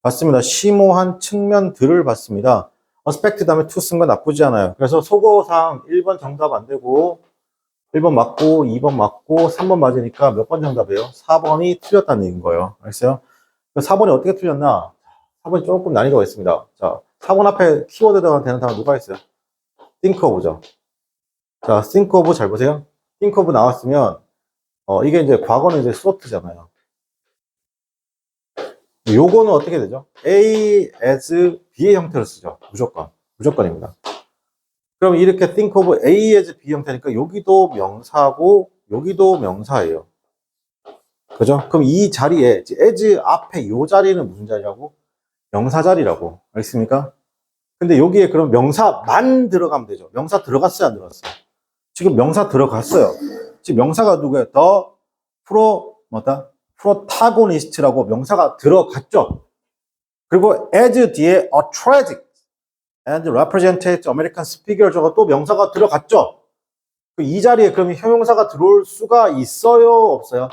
S1: 봤습니다. 심오한 측면들을 봤습니다. 어스펙트 다음에 to 쓴 거 나쁘지 않아요. 그래서 속어상 1번 정답 안 되고 1번 맞고 2번 맞고 3번 맞으니까 몇 번 정답이에요? 4번이 틀렸다는 얘기인 거예요. 알겠어요? 4번이 어떻게 틀렸나? 4번이 조금 난이도가 있습니다. 자, 4번 앞에 키워드가 되는 단어 누가 있어요? think of죠. 자, think of 잘 보세요. think of 나왔으면 이게 이제 과거는 이제 sought잖아요. 요거는 어떻게 되죠? A as B의 형태로 쓰죠. 무조건입니다. 그럼 이렇게 think of A as B 형태니까 여기도 명사고 여기도 명사예요. 그죠? 그럼 이 자리에 as 앞에 요 자리는 무슨 자리라고? 명사 자리라고. 알겠습니까? 근데 여기에 그럼 명사만 들어가면 되죠. 명사 들어갔어요, 안 들어갔어요? 지금 명사 들어갔어요. 지금 명사가 누구예요? 프로타고니스트라고 명사가 들어갔죠. 그리고 as 뒤에 a tragic and represented American speaker가 또 명사가 들어갔죠. 이 자리에 그러면 형용사가 들어올 수가 있어요, 없어요?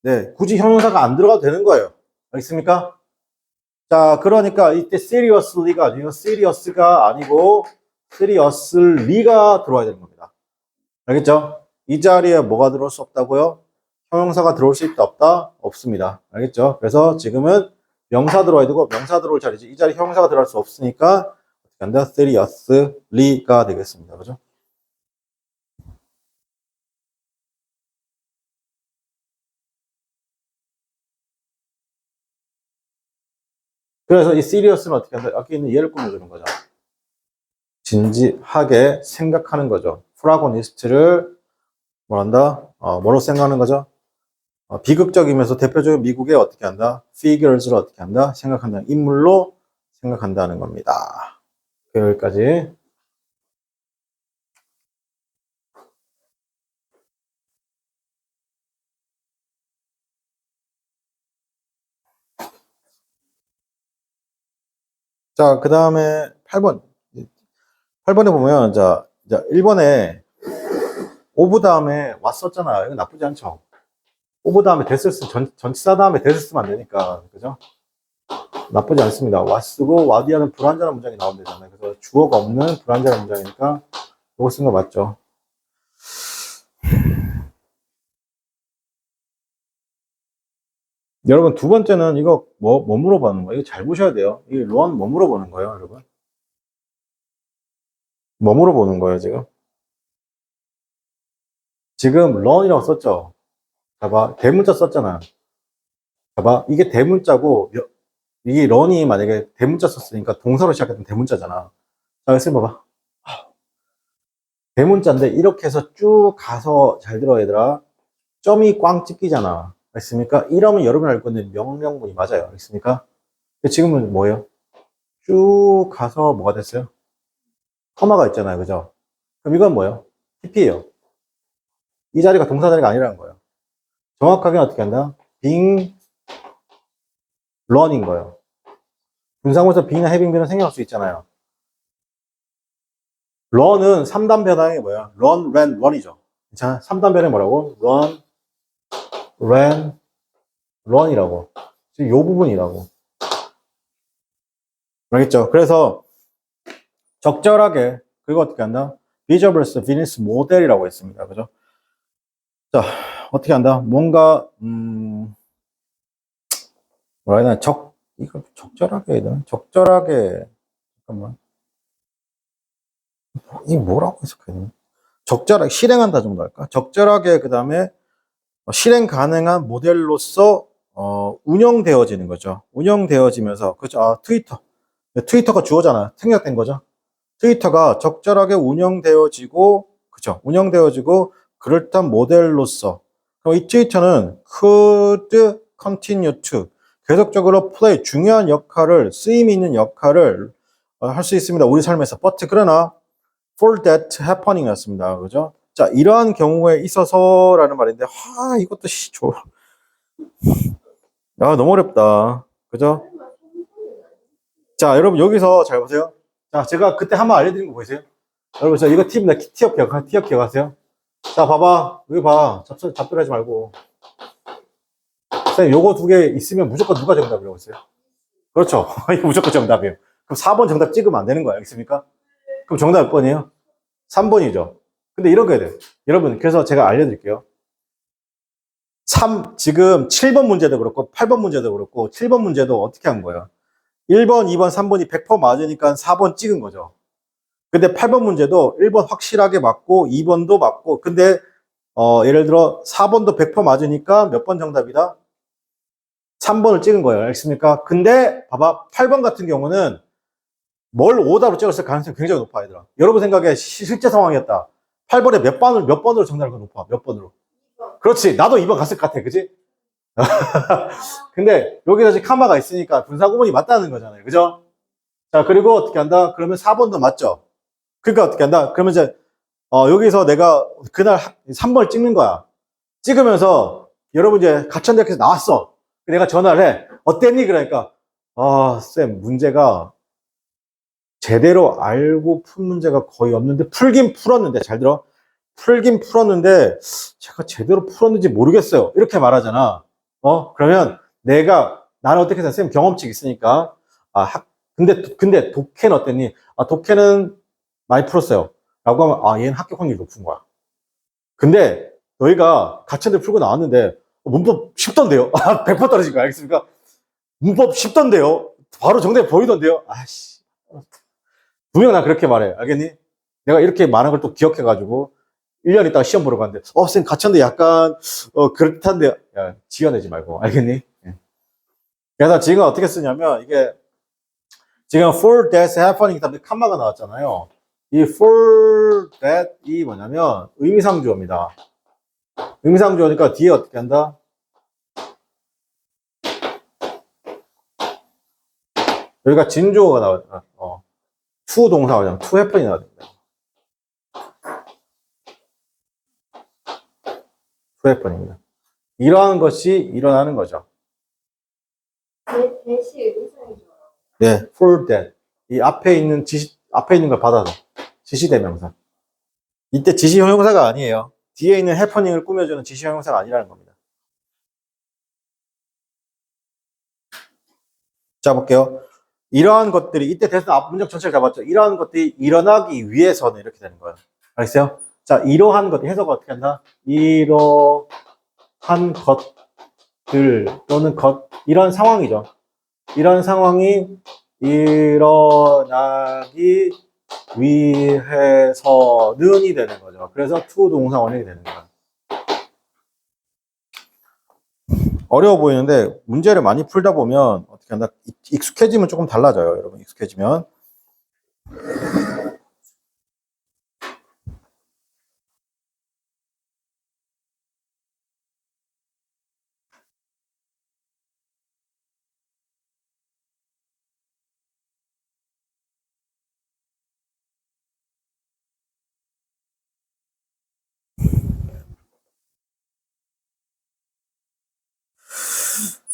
S1: 네, 굳이 형용사가 안 들어가도 되는 거예요. 알겠습니까? 자, 그러니까 이때 seriously가 아니고 serious가 아니고 seriously가 들어와야 되는 겁니다. 알겠죠? 이 자리에 뭐가 들어올 수 없다고요? 형용사가 들어올 수 있다, 없다? 없습니다. 알겠죠? 그래서 지금은 명사 들어와야 되고 명사 들어올 자리지. 이 자리에 형용사가 들어갈 수 없으니까 어떻게 한다? seriously가 되겠습니다. 그죠? 그래서 이 serious는 어떻게 한다? 여기 있는 얘를 꾸며주는 거죠. 진지하게 생각하는 거죠. 프라고니스트를 뭐란다? 뭐로 생각하는 거죠? 비극적이면서 대표적인 미국의 어떻게 한다? figures를 어떻게 한다? 생각한다. 인물로 생각한다는 겁니다. 여기까지. 자, 그 다음에 8번. 8번에 보면, 자, 1번에 오브 다음에 왔었잖아요. 이거 나쁘지 않죠? 오브 다음에 됐을 전치사 다음에 됐을 쓰면 안 되니까. 그죠? 나쁘지 않습니다. 왔쓰고 와디하는 불완전한 문장이 나오면 되잖아요. 그래서 주어가 없는 불완전한 문장이니까 이거 쓴 거 맞죠? 여러분, 두 번째는 이거 뭐 물어보는 거예요? 이거 잘 보셔야 돼요. 이 런 뭐 물어보는 거예요, 여러분? 뭐 물어보는 거예요, 지금? 지금 런이라고 썼죠? 봐봐, 대문자 썼잖아. 봐봐, 이게 대문자고, 이게 런이 만약에 대문자 썼으니까 동사로 시작했던 대문자잖아. 자, 여기 봐봐. 대문자인데 이렇게 해서 쭉 가서 잘 들어, 얘들아. 점이 꽝 찍히잖아. 알겠습니까? 이러면 여러분 알고 있는 명령문이 맞아요. 알겠습니까? 근데 지금은 뭐예요? 쭉 가서 뭐가 됐어요? 커마가 있잖아요. 그죠? 그럼 이건 뭐예요? TP예요. 이 자리가 동사 자리가 아니라는 거예요. 정확하게 어떻게 한다? being, run인 거예요. 분사구에서 being이나 having은 생략할 수 있잖아요. run은 3단 변형이 뭐야? run, ran, run이죠. 괜찮아? 3단 변형이 뭐라고? run, ran, run이라고. 지금 요 부분이라고. 알겠죠? 그래서 적절하게, 그리고 어떻게 한다? 비저블스 비즈니스 모델이라고 했습니다. 그죠? 자, 어떻게 한다? 뭔가, 뭐라 해야 되나? 이거 적절하게 해야 되나? 적절하게, 잠깐만. 이 뭐라고 해석해야 되나? 적절하게, 실행한다 정도 할까? 적절하게, 그 다음에 실행 가능한 모델로서, 운영되어지는 거죠. 운영되어지면서, 그죠? 아, 트위터. 트위터가 주어잖아. 생략된 거죠. 트위터가 적절하게 운영되어지고, 그죠? 운영되어지고, 그럴듯한 모델로서. 그럼 이 트위터는 could continue to 계속적으로 play 중요한 역할을, 쓰임 있는 역할을 할 수 있습니다. 우리 삶에서. But 그러나 for that happening 였습니다. 그죠? 자, 이러한 경우에 있어서라는 말인데, 이것도 너무 어렵다. 그죠? 자, 여러분 여기서 잘 보세요. 자, 제가 그때 한번 알려드린 거 보이세요? 여러분, 저 이거 팁입니다. 티업 기억하세요? 자, 봐봐. 여기 봐. 잡들하지 말고. 선생님, 요거 두 개 있으면 무조건 누가 정답이라고 했어요? 그렇죠. 이거 무조건 정답이에요. 그럼 4번 정답 찍으면 안 되는 거야. 알겠습니까? 그럼 정답 몇 번이에요? 3번이죠. 근데 이런 거야 돼. 여러분, 그래서 제가 알려드릴게요. 지금 7번 문제도 그렇고, 8번 문제도 그렇고, 7번 문제도 어떻게 한 거예요? 1번, 2번, 3번이 100% 맞으니까 4번 찍은 거죠. 근데 8번 문제도 1번 확실하게 맞고, 2번도 맞고, 근데, 예를 들어 4번도 100% 맞으니까 몇 번 정답이다? 3번을 찍은 거예요. 알겠습니까? 근데, 봐봐. 8번 같은 경우는 뭘 오답으로 찍었을 가능성이 굉장히 높아, 얘들아. 여러분 생각에 실제 상황이었다. 8번에 몇 번으로 정답을 높아? 몇 번으로? 그렇지. 나도 2번 갔을 것 같아. 그지? 근데 여기서 이제 카마가 있으니까 분사구문이 맞다는 거잖아요. 그죠? 자, 그리고 어떻게 한다? 그러면 4번도 맞죠? 그러니까 어떻게 한다? 그러면 이제, 여기서 내가 그날 3번을 찍는 거야. 찍으면서 여러분 이제 가천대학에서 나왔어. 내가 전화를 해. 어땠니? 그러니까, 쌤, 문제가 제대로 알고 푼 문제가 거의 없는데, 풀긴 풀었는데, 잘 들어. 풀긴 풀었는데, 제가 제대로 풀었는지 모르겠어요. 이렇게 말하잖아. 그러면 나는 어떻게 생각해? 쌤 경험칙 있으니까. 근데 독해는 어땠니? 독해는 많이 풀었어요. 라고 하면, 얘는 합격 확률이 높은 거야. 근데 너희가 가천대 풀고 나왔는데, 문법 쉽던데요? 100% 떨어진 거야. 알겠습니까? 문법 쉽던데요? 바로 정답 보이던데요? 아씨. 분명 난 그렇게 말해. 알겠니? 내가 이렇게 많은 걸 또 기억해가지고, 1년 있다가 시험 보러 갔는데, 쌤 가천대 약간, 그렇단데, 야, 지어내지 말고. 알겠니? 예. 그래서 지금 어떻게 쓰냐면, 이게, 지금 for that happening 다음에 칸마가 나왔잖아요. 이 for that이 뭐냐면, 의미상주어입니다. 의미상주어니까 뒤에 어떻게 한다? 여기가 진주어가 나왔잖아. to 동사가 나오잖아. to happen이 나왔습니다. to happen입니다. 이러한 것이 일어나는 거죠.
S2: 대시 의미상이죠.
S1: 네, for that. 이 앞에 있는 걸 받아서. 지시대명사. 이때 지시형용사가 아니에요. 뒤에 있는 해퍼닝을 꾸며주는 지시형용사가 아니라는 겁니다. 자, 볼게요. 이러한 것들이, 이때 대해서 문장 전체를 잡았죠. 이러한 것들이 일어나기 위해서는 이렇게 되는 거예요. 알겠어요? 자, 이러한 것들, 해석을 어떻게 한다? 이러한 것들, 또는 이런 상황이죠. 이런 상황이 일어나기 위해서는이 되는 거죠. 그래서 to 동사 원형이 되는 거예요. 어려워 보이는데 문제를 많이 풀다 보면 어떻게 한다? 익숙해지면 조금 달라져요, 여러분. 익숙해지면.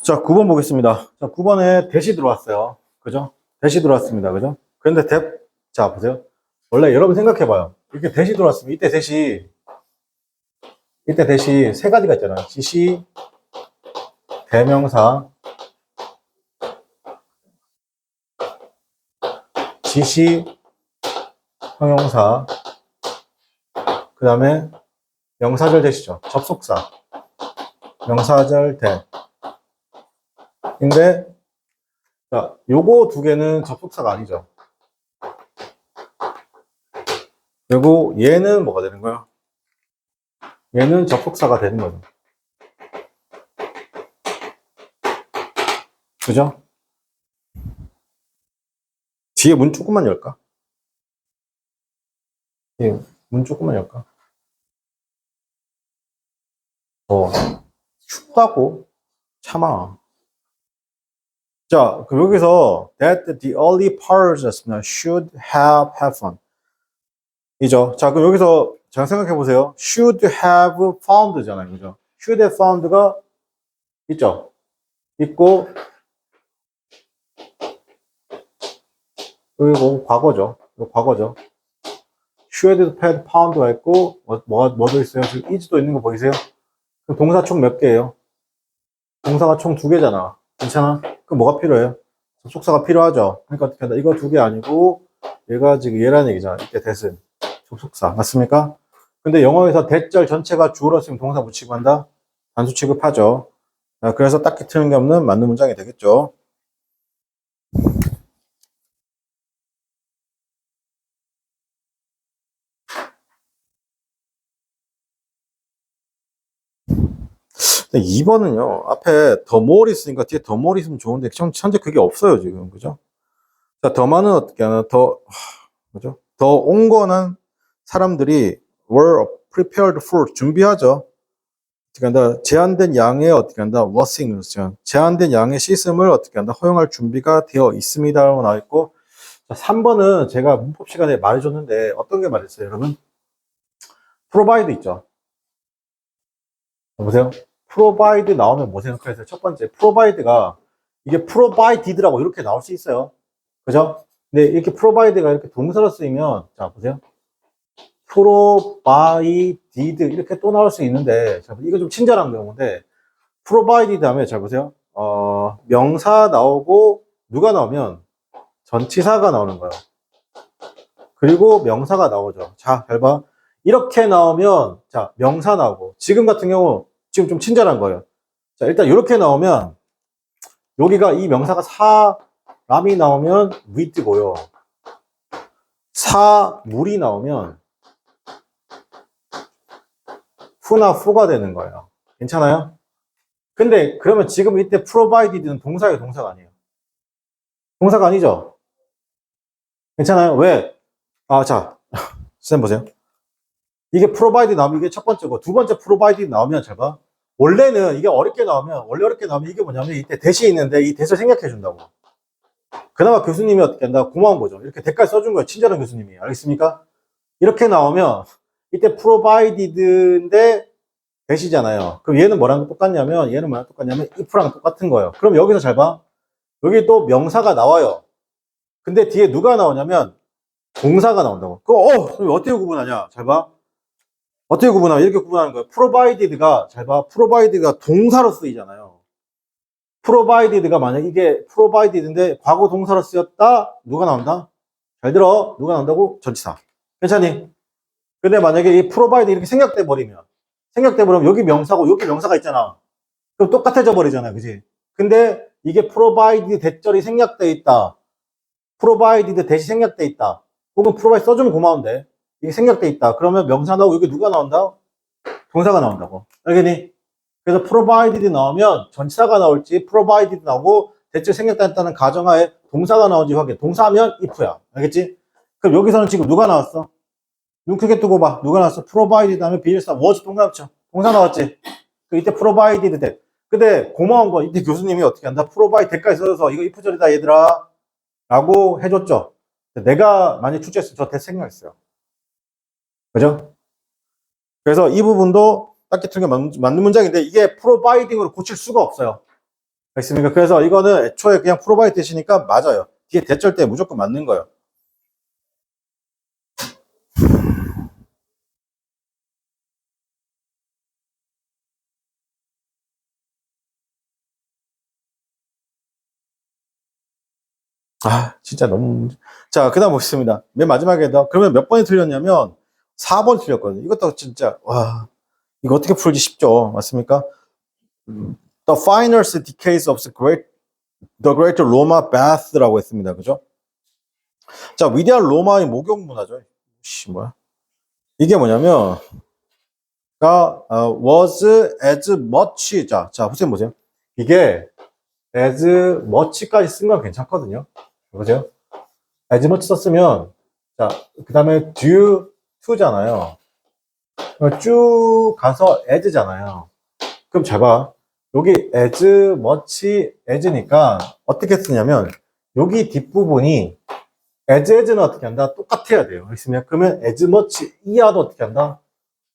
S1: 자, 9번 보겠습니다. 자, 9번에 대시 들어왔어요. 그죠? 대시 들어왔습니다. 그죠? 그런데 자, 보세요. 원래 여러분 생각해봐요. 이렇게 대시 들어왔으면 이때 대시 세 가지가 있잖아요. 지시, 대명사, 지시, 형용사, 그 다음에 명사절 대시죠. 접속사. 명사절 대. 근데, 자, 요거 두 개는 접속사가 아니죠. 그리고 얘는 뭐가 되는 거야? 얘는 접속사가 되는 거죠. 그죠? 뒤에 문 조금만 열까? 뒤에 문 조금만 열까? 춥다고? 참아. 자, 그럼 여기서 that the early partisans should have fun. 이죠. 자, 그럼 여기서 잘 생각해 보세요. should have found잖아요. 그죠? should have found가 있죠. 있고, 그리고 과거죠. 이거 과거죠. should have found가 있고, 뭐도 있어요? 지금 is도 있는 거 보이세요? 그럼 동사 총 몇 개예요? 동사가 총 두 개잖아. 괜찮아? 그럼 뭐가 필요해요? 접속사가 필요하죠. 그러니까 어떻게 한다? 이거 두 개 아니고, 얘가 지금 얘라는 얘기잖아. 이때 that은. 접속사. 맞습니까? 근데 영어에서 대절 전체가 주어로 쓰면 동사 붙이고 한다? 단수 취급하죠. 그래서 딱히 틀린 게 없는 맞는 문장이 되겠죠. 근데 2번은요, 앞에 더 more 있으니까 뒤에 더 more 있으면 좋은데, 현재 그게 없어요, 지금. 그죠? 자, 더만은 어떻게 하나, 그죠? 더 온건한 사람들이 were prepared for, 준비하죠. 어떻게 한다? 제한된 양의 어떻게 한다? washing, 제한된 양의 씻음을 어떻게 한다? 허용할 준비가 되어 있습니다라고 나와 있고, 자, 3번은 제가 문법 시간에 말해줬는데 어떤 게 말했어요, 여러분? provide 있죠. 보세요. provide 나오면 뭐 생각하세요? 첫 번째, provide가 이게 provided라고 이렇게 나올 수 있어요. 그죠? 근데 이렇게 provide가 이렇게 동사로 쓰이면, 자, 보세요. provided 이렇게 또 나올 수 있는데, 자, 이거 좀 친절한 경우인데, provided 다음에 잘 보세요. 명사 나오고 누가 나오면 전치사가 나오는 거예요. 그리고 명사가 나오죠. 자, 잘 봐. 이렇게 나오면 자, 명사 나오고 지금 같은 경우 지금 좀 친절한 거예요. 자, 일단 이렇게 나오면 여기가 이 명사가 사람이 나오면 with고요. 사물이 나오면 who나 who가 되는 거예요. 괜찮아요? 근데 그러면 지금 이때 provided는 동사예요, 동사가 아니에요? 동사가 아니죠? 괜찮아요? 왜? 자, 쌤 보세요. 이게 provide 나오면 이게 첫 번째고, 두 번째 provide 나오면 잘 봐. 원래 어렵게 나오면 이게 뭐냐면 이때 대시 있는데 이 대시를 생략해 준다고. 그나마 교수님이 어떻게 한다? 고마운 거죠. 이렇게 대까지 써준 거예요. 친절한 교수님이. 알겠습니까? 이렇게 나오면 이때 provided인데 대시잖아요. 그럼 얘는 뭐랑 똑같냐면 if랑 똑같은 거예요. 그럼 여기서 잘 봐. 여기 또 명사가 나와요. 근데 뒤에 누가 나오냐면 동사가 나온다고. 그거 어떻게 구분하냐? 잘 봐. 어떻게 구분하냐? 이렇게 구분하는 거예요. provided가, 잘 봐. provided가 동사로 쓰이잖아요. provided가 만약 이게 provided인데 과거 동사로 쓰였다? 누가 나온다? 잘 들어. 누가 나온다고? 전치사. 괜찮니? 근데 만약에 이 provide 이렇게 생략돼 버리면 여기 명사고 여기 명사가 있잖아. 그럼 똑같아져 버리잖아요. 그지? 근데 이게 provide 대절이 생략돼 있다. provided 대시 생략돼 있다. 혹은 provide 써주면 고마운데 이게 생략돼 있다. 그러면 명사 나오고 여기 누가 나온다? 동사가 나온다고. 알겠니? 그래서 provided 나오면 전치사가 나올지 provided 나오고 대체 생략됐다는 가정하에 동사가 나온지 확인. 동사면 if야. 알겠지? 그럼 여기서는 지금 누가 나왔어? 눈 크게 뜨고 봐. 누가 나왔어? provided 다음에 비일사 was 동그랗죠. 동사 나왔지? 이때 provided 돼. 근데 고마운 거 이때 교수님이 어떻게 한다? provide 대까지 써서 이거 if절이다 얘들아 라고 해줬죠. 내가 만약 출제했으면 저 대 생략했어요. 그죠? 그래서 이 부분도 딱히 틀린 게 맞는 문장인데 이게 프로바이딩으로 고칠 수가 없어요. 알겠습니까? 그래서 이거는 애초에 그냥 provide 대시니까 맞아요. 뒤에 대절 때 무조건 맞는 거예요. 아, 진짜 너무. 자, 그 다음 보겠습니다. 맨 마지막에다. 그러면 몇 번이 틀렸냐면, 4번 틀렸거든요. 이것도 진짜, 와, 이거 어떻게 풀지 싶죠? 맞습니까? The finest decays of the great Roma bath라고 했습니다. 그죠? 자, 위대한 로마의 목욕 문화죠. 뭐야? 이게 뭐냐면, was as much. 자, 보세요, 보세요. 이게 as much까지 쓴 건 괜찮거든요. 보세요. as much 썼으면, 자, 그 다음에 due to잖아요. 쭉 가서 as잖아요. 그럼 잘 봐. 여기 as much as니까 어떻게 쓰냐면, 여기 뒷부분이 as는 어떻게 한다? 똑같아야 돼요. 알겠습니까? 그러면 as much 이하도 어떻게 한다?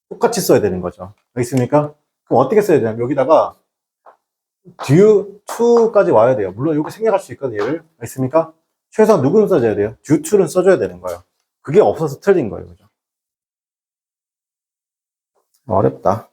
S1: 똑같이 써야 되는 거죠. 알겠습니까? 그럼 어떻게 써야 되냐면, 여기다가 due to까지 와야 돼요. 물론 여기 생략할 수 있거든요, 얘를. 알겠습니까? 최소한 누구는 써줘야 돼요? due to는 써줘야 되는 거예요. 그게 없어서 틀린 거예요. 그죠? 어렵다.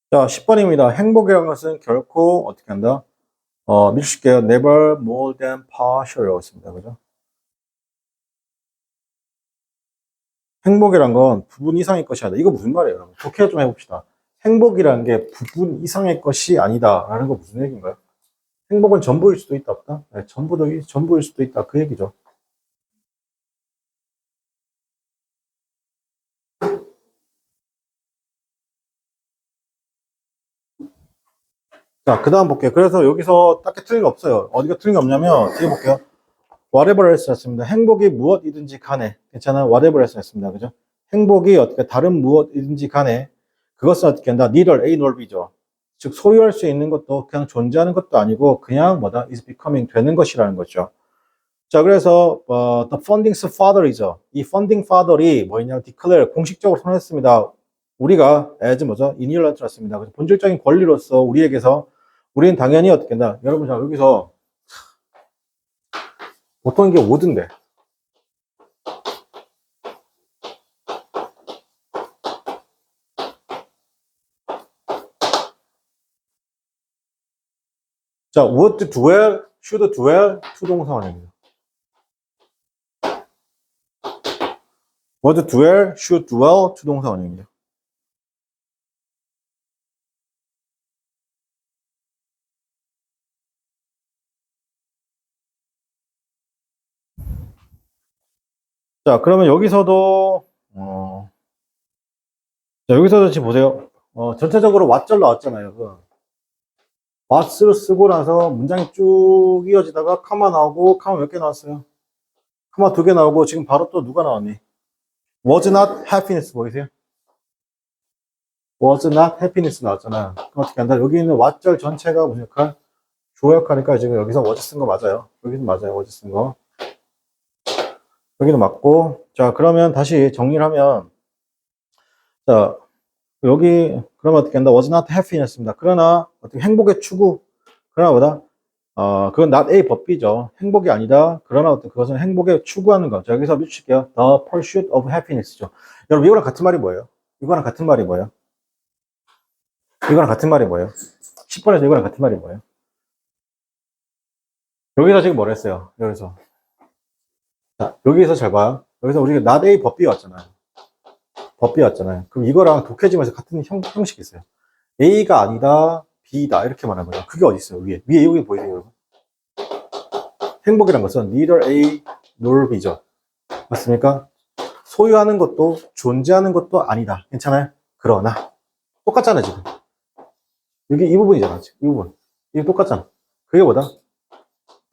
S1: 자, 10번입니다. 행복이라는 것은 결코 어떻게 한다? 밀실게요. never more than partial이라고 했습니다. 그죠? 행복이란 건 부분 이상의 것이 아니다. 이거 무슨 말이에요, 여러분? 좋게 좀 해봅시다. 행복이라는 게 부분 이상의 것이 아니다라는 거 무슨 얘기인가요? 행복은 전부일 수도 있다, 없다? 네, 전부일 수도 있다. 그 얘기죠. 자, 그 다음 볼게요. 그래서 여기서 딱히 틀린 거 없어요. 어디가 틀린 게 없냐면, 뒤에 볼게요. whatever else 였습니다. 행복이 무엇이든지 간에. 괜찮아요? whatever else 였습니다. 그죠? 행복이 어떻게 다른 무엇이든지 간에 그것은 어떻게 한다? neither A nor B죠. 즉, 소유할 수 있는 것도 그냥 존재하는 것도 아니고 그냥 뭐다? is becoming 되는 것이라는 거죠. 자, 그래서 the funding's father이죠. 이 funding father이 뭐였냐면 declare 공식적으로 선언했습니다. 우리가 as 뭐죠? inherent였습니다. 본질적인 권리로서 우리에게서 우리는 당연히 어떻게 한다? 여러분, 자, 여기서 보통 이게 5든데. 자, would dwell, should dwell, 투동사 원형입니다. would dwell, should dwell, 투동사 원형입니다. 자, 그러면 여기서도, 자, 여기서도 지금 보세요. 전체적으로 왓절 나왔잖아요. what를 쓰고 나서 문장이 쭉 이어지다가 카마 나오고, 카마 몇 개 나왔어요? 카마 2개 나오고, 지금 바로 또 누가 나왔니? was not happiness 보이세요? was not happiness 나왔잖아. 그럼 어떻게 한다? 여기 있는 왓절 전체가 무슨 역할? 주어 역할이니까 지금 여기서 was 쓴 거 맞아요. 여기는 맞아요. was 쓴 거. 여기는 맞고. 자, 그러면 다시 정리를 하면, 자, 여기, 그러면 어떻게 한다? was not happiness입니다. 그러나, 어떻게 행복의 추구. 그러나 뭐다? 그건 not A but B죠. 행복이 아니다. 그러나 어떤 그것은 행복에 추구하는 거. 자, 여기서 밑줄게요. The pursuit of happiness죠. 여러분, 이거랑 같은 말이 뭐예요? 이거랑 같은 말이 뭐예요? 이거랑 같은 말이 뭐예요? 10번에서 이거랑 같은 말이 뭐예요? 여기서 지금 뭐라 했어요? 여기서. 자, 여기서 잘 봐요. 여기서 우리가 not A but B 왔잖아요. but B 왔잖아요. 그럼 이거랑 독해지면서 같은 형식이 있어요. A가 아니다, B다. 이렇게 말하는 거예요. 그게 어디 있어요? 위에 여기 보이세요, 여러분? 행복이란 것은 neither A nor B죠. 맞습니까? 소유하는 것도 존재하는 것도 아니다. 괜찮아요? 그러나 똑같잖아요, 지금. 여기 이 부분이잖아. 지금 이 부분. 이게 똑같잖아. 그게 뭐다?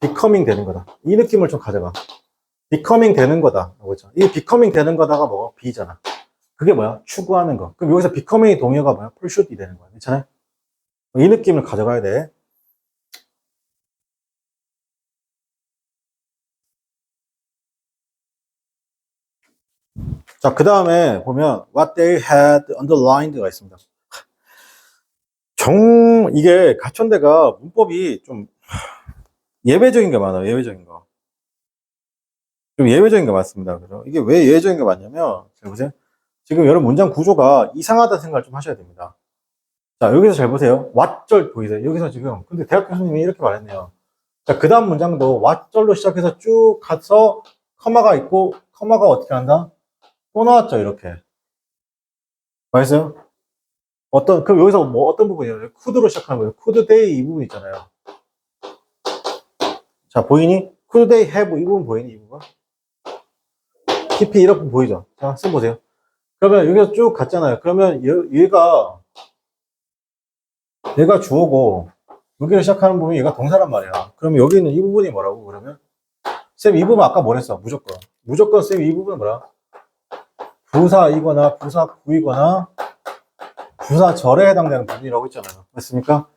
S1: becoming 되는 거다. 이 느낌을 좀 가져가. becoming 되는 거다. 그렇죠? 이 becoming 되는 거다가 뭐? be잖아. 그게 뭐야? 추구하는 거. 그럼 여기서 becoming 동의어가 뭐야? pursuit이 되는 거야. 괜찮아요? 이 느낌을 가져가야 돼. 자, 그 다음에 보면 what they had underlined가 있습니다. 이게 가천대가 문법이 좀 예외적인 게 많아요. 예외적인 거. 좀 예외적인 게 많습니다. 그죠? 이게 왜 예외적인 게 많냐면, 잘 보세요. 지금 여러분 문장 구조가 이상하다 생각을 좀 하셔야 됩니다. 자, 여기서 잘 보세요. 왓절 보이세요? 여기서 지금, 근데 대학 교수님이 이렇게 말했네요. 자, 그 다음 문장도 왓절로 시작해서 쭉 가서 커마가 있고, 커마가 어떻게 한다? 또 나왔죠, 이렇게. 맞았어요? 그럼 여기서 뭐 어떤 부분이에요? could로 시작하는 거예요. could they 이 부분 있잖아요. 자, 보이니? could they have 이 부분 보이니? 이 부분? PP 이렇게 보이죠? 자, 씀 보세요. 그러면 여기서 쭉 갔잖아요. 그러면 얘가 주어고, 여기를 시작하는 부분이 얘가 동사란 말이야. 그러면 여기 있는 이 부분이 뭐라고, 그러면? 쌤, 이 부분 아까 뭐랬어? 무조건. 무조건 쌤, 이 부분은 뭐라? 부사이거나 부사구이거나 부사절에 해당되는 부분이라고 했잖아요. 맞습니까?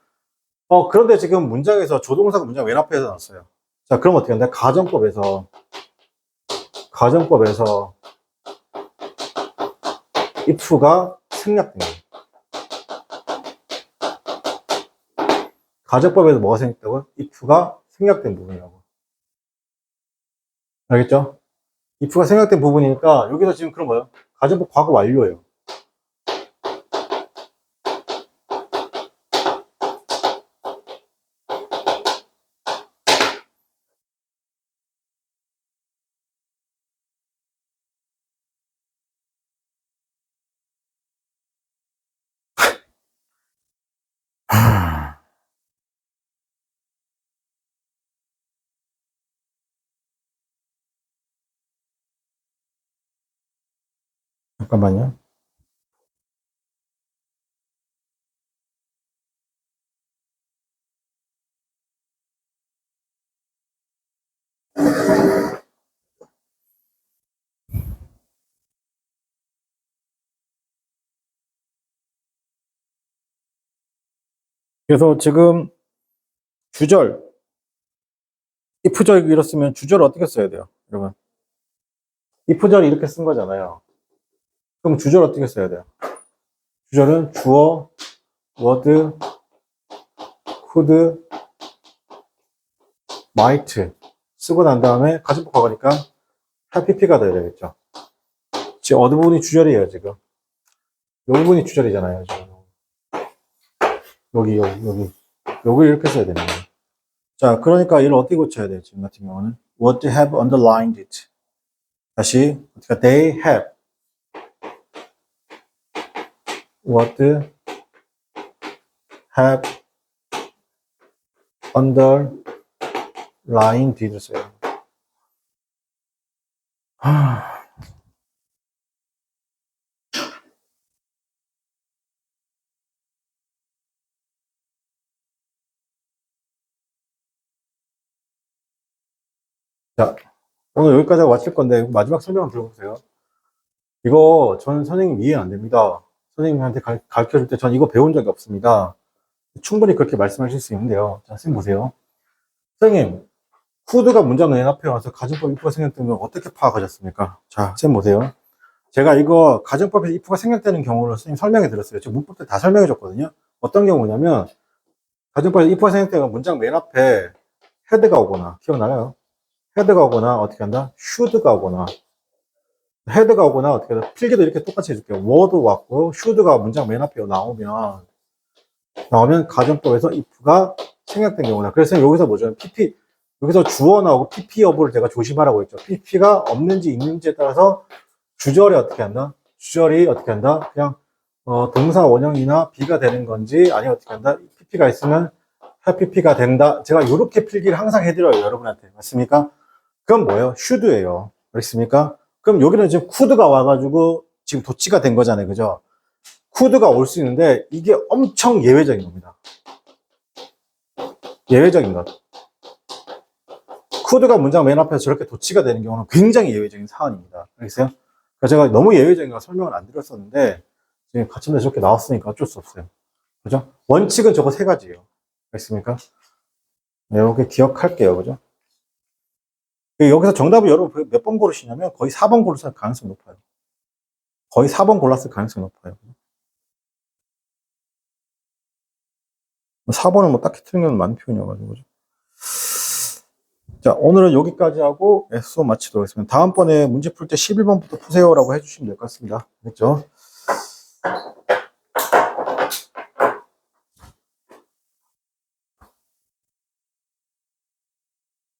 S1: 그런데 지금 문장에서 조동사가 문장 맨 앞에서 나왔어요. 자, 그럼 어떻게 한다? 가정법에서 if가 생략된 거예요. 가정법에서 뭐가 생략되고? if가 생략된 부분이라고. 알겠죠? if가 생략된 부분이니까 여기서 지금 그런 거예요. 가정법 과거 완료예요. 잠깐만요. 그래서 지금 주절, if절 이렇으면 주절을 어떻게 써야 돼요? 여러분. if절 이렇게 쓴 거잖아요. 그럼 주절 어떻게 써야 돼요? 주절은 주어, would, could, might 쓰고 난 다음에 가정법 과거니까 pp가 돼야 되겠죠. 지금 어느 부분이 주절이에요, 지금. 이 부분이 주절이잖아요, 지금. 여기 이렇게 써야 되는 거예요. 자, 그러니까 이를 어떻게 고쳐야 돼요, 지금 같은 경우는? Would have underlined it. 다시, 그러니까 they have. Would have underlined it을 써요. 자, 오늘 여기까지 하고 마칠 건데, 마지막 설명 들어보세요. 이거 전 선생님 이해 안 됩니다. 선생님한테 가르쳐 줄 때 전 이거 배운 적이 없습니다. 충분히 그렇게 말씀하실 수 있는데요. 자, 선생님 보세요. 선생님, could가 문장 맨 앞에 와서 가정법 if가 생략되는 걸 어떻게 파악하셨습니까? 자, 선생님 보세요. 제가 이거 가정법에서 if가 생략되는 경우를 선생님 설명해 드렸어요. 지금 문법 때 다 설명해 줬거든요. 어떤 경우냐면, 가정법에서 if가 생략되는 문장 맨 앞에 head가 오거나, 기억나요? 헤드가 오거나 어떻게 한다? should가 오거나 헤드가 오거나 어떻게 한다? 필기도 이렇게 똑같이 해줄게요. word 왔고 should가 문장 맨 앞에 나오면 가정법에서 if가 생략된 경우나 그래서 여기서 뭐죠? pp 여기서 주어 나오고 pp 여부를 제가 조심하라고 했죠. pp가 없는지 있는지에 따라서 주절이 어떻게 한다? 주절이 어떻게 한다? 그냥 동사 원형이나 be가 되는 건지 아니면 어떻게 한다? pp가 있으면 pp가 된다. 제가 이렇게 필기를 항상 해드려요. 여러분한테. 맞습니까? 그건 뭐예요? should예요. 그렇습니까? 그럼 여기는 지금 could가 와가지고 지금 도치가 된 거잖아요. 그죠? could가 올 수 있는데 이게 엄청 예외적인 겁니다. 예외적인 것. could가 문장 맨 앞에서 저렇게 도치가 되는 경우는 굉장히 예외적인 사안입니다. 알겠어요? 그러니까 제가 너무 예외적인 거 설명을 안 드렸었는데 지금 가침대 저렇게 나왔으니까 어쩔 수 없어요. 그죠? 원칙은 저거 세 가지예요. 알겠습니까? 네, 이렇게 기억할게요. 그죠? 여기서 정답을 여러분 몇 번 고르시냐면 거의 4번 고르실 가능성이 높아요. 거의 4번 골랐을 가능성이 높아요. 4번은 뭐 딱히 틀린 건 많은 표현이어가지고. 그죠? 자, 오늘은 여기까지 하고 수업 마치도록 하겠습니다. 다음번에 문제 풀 때 11번부터 푸세요라고 해주시면 될 것 같습니다. 됐죠?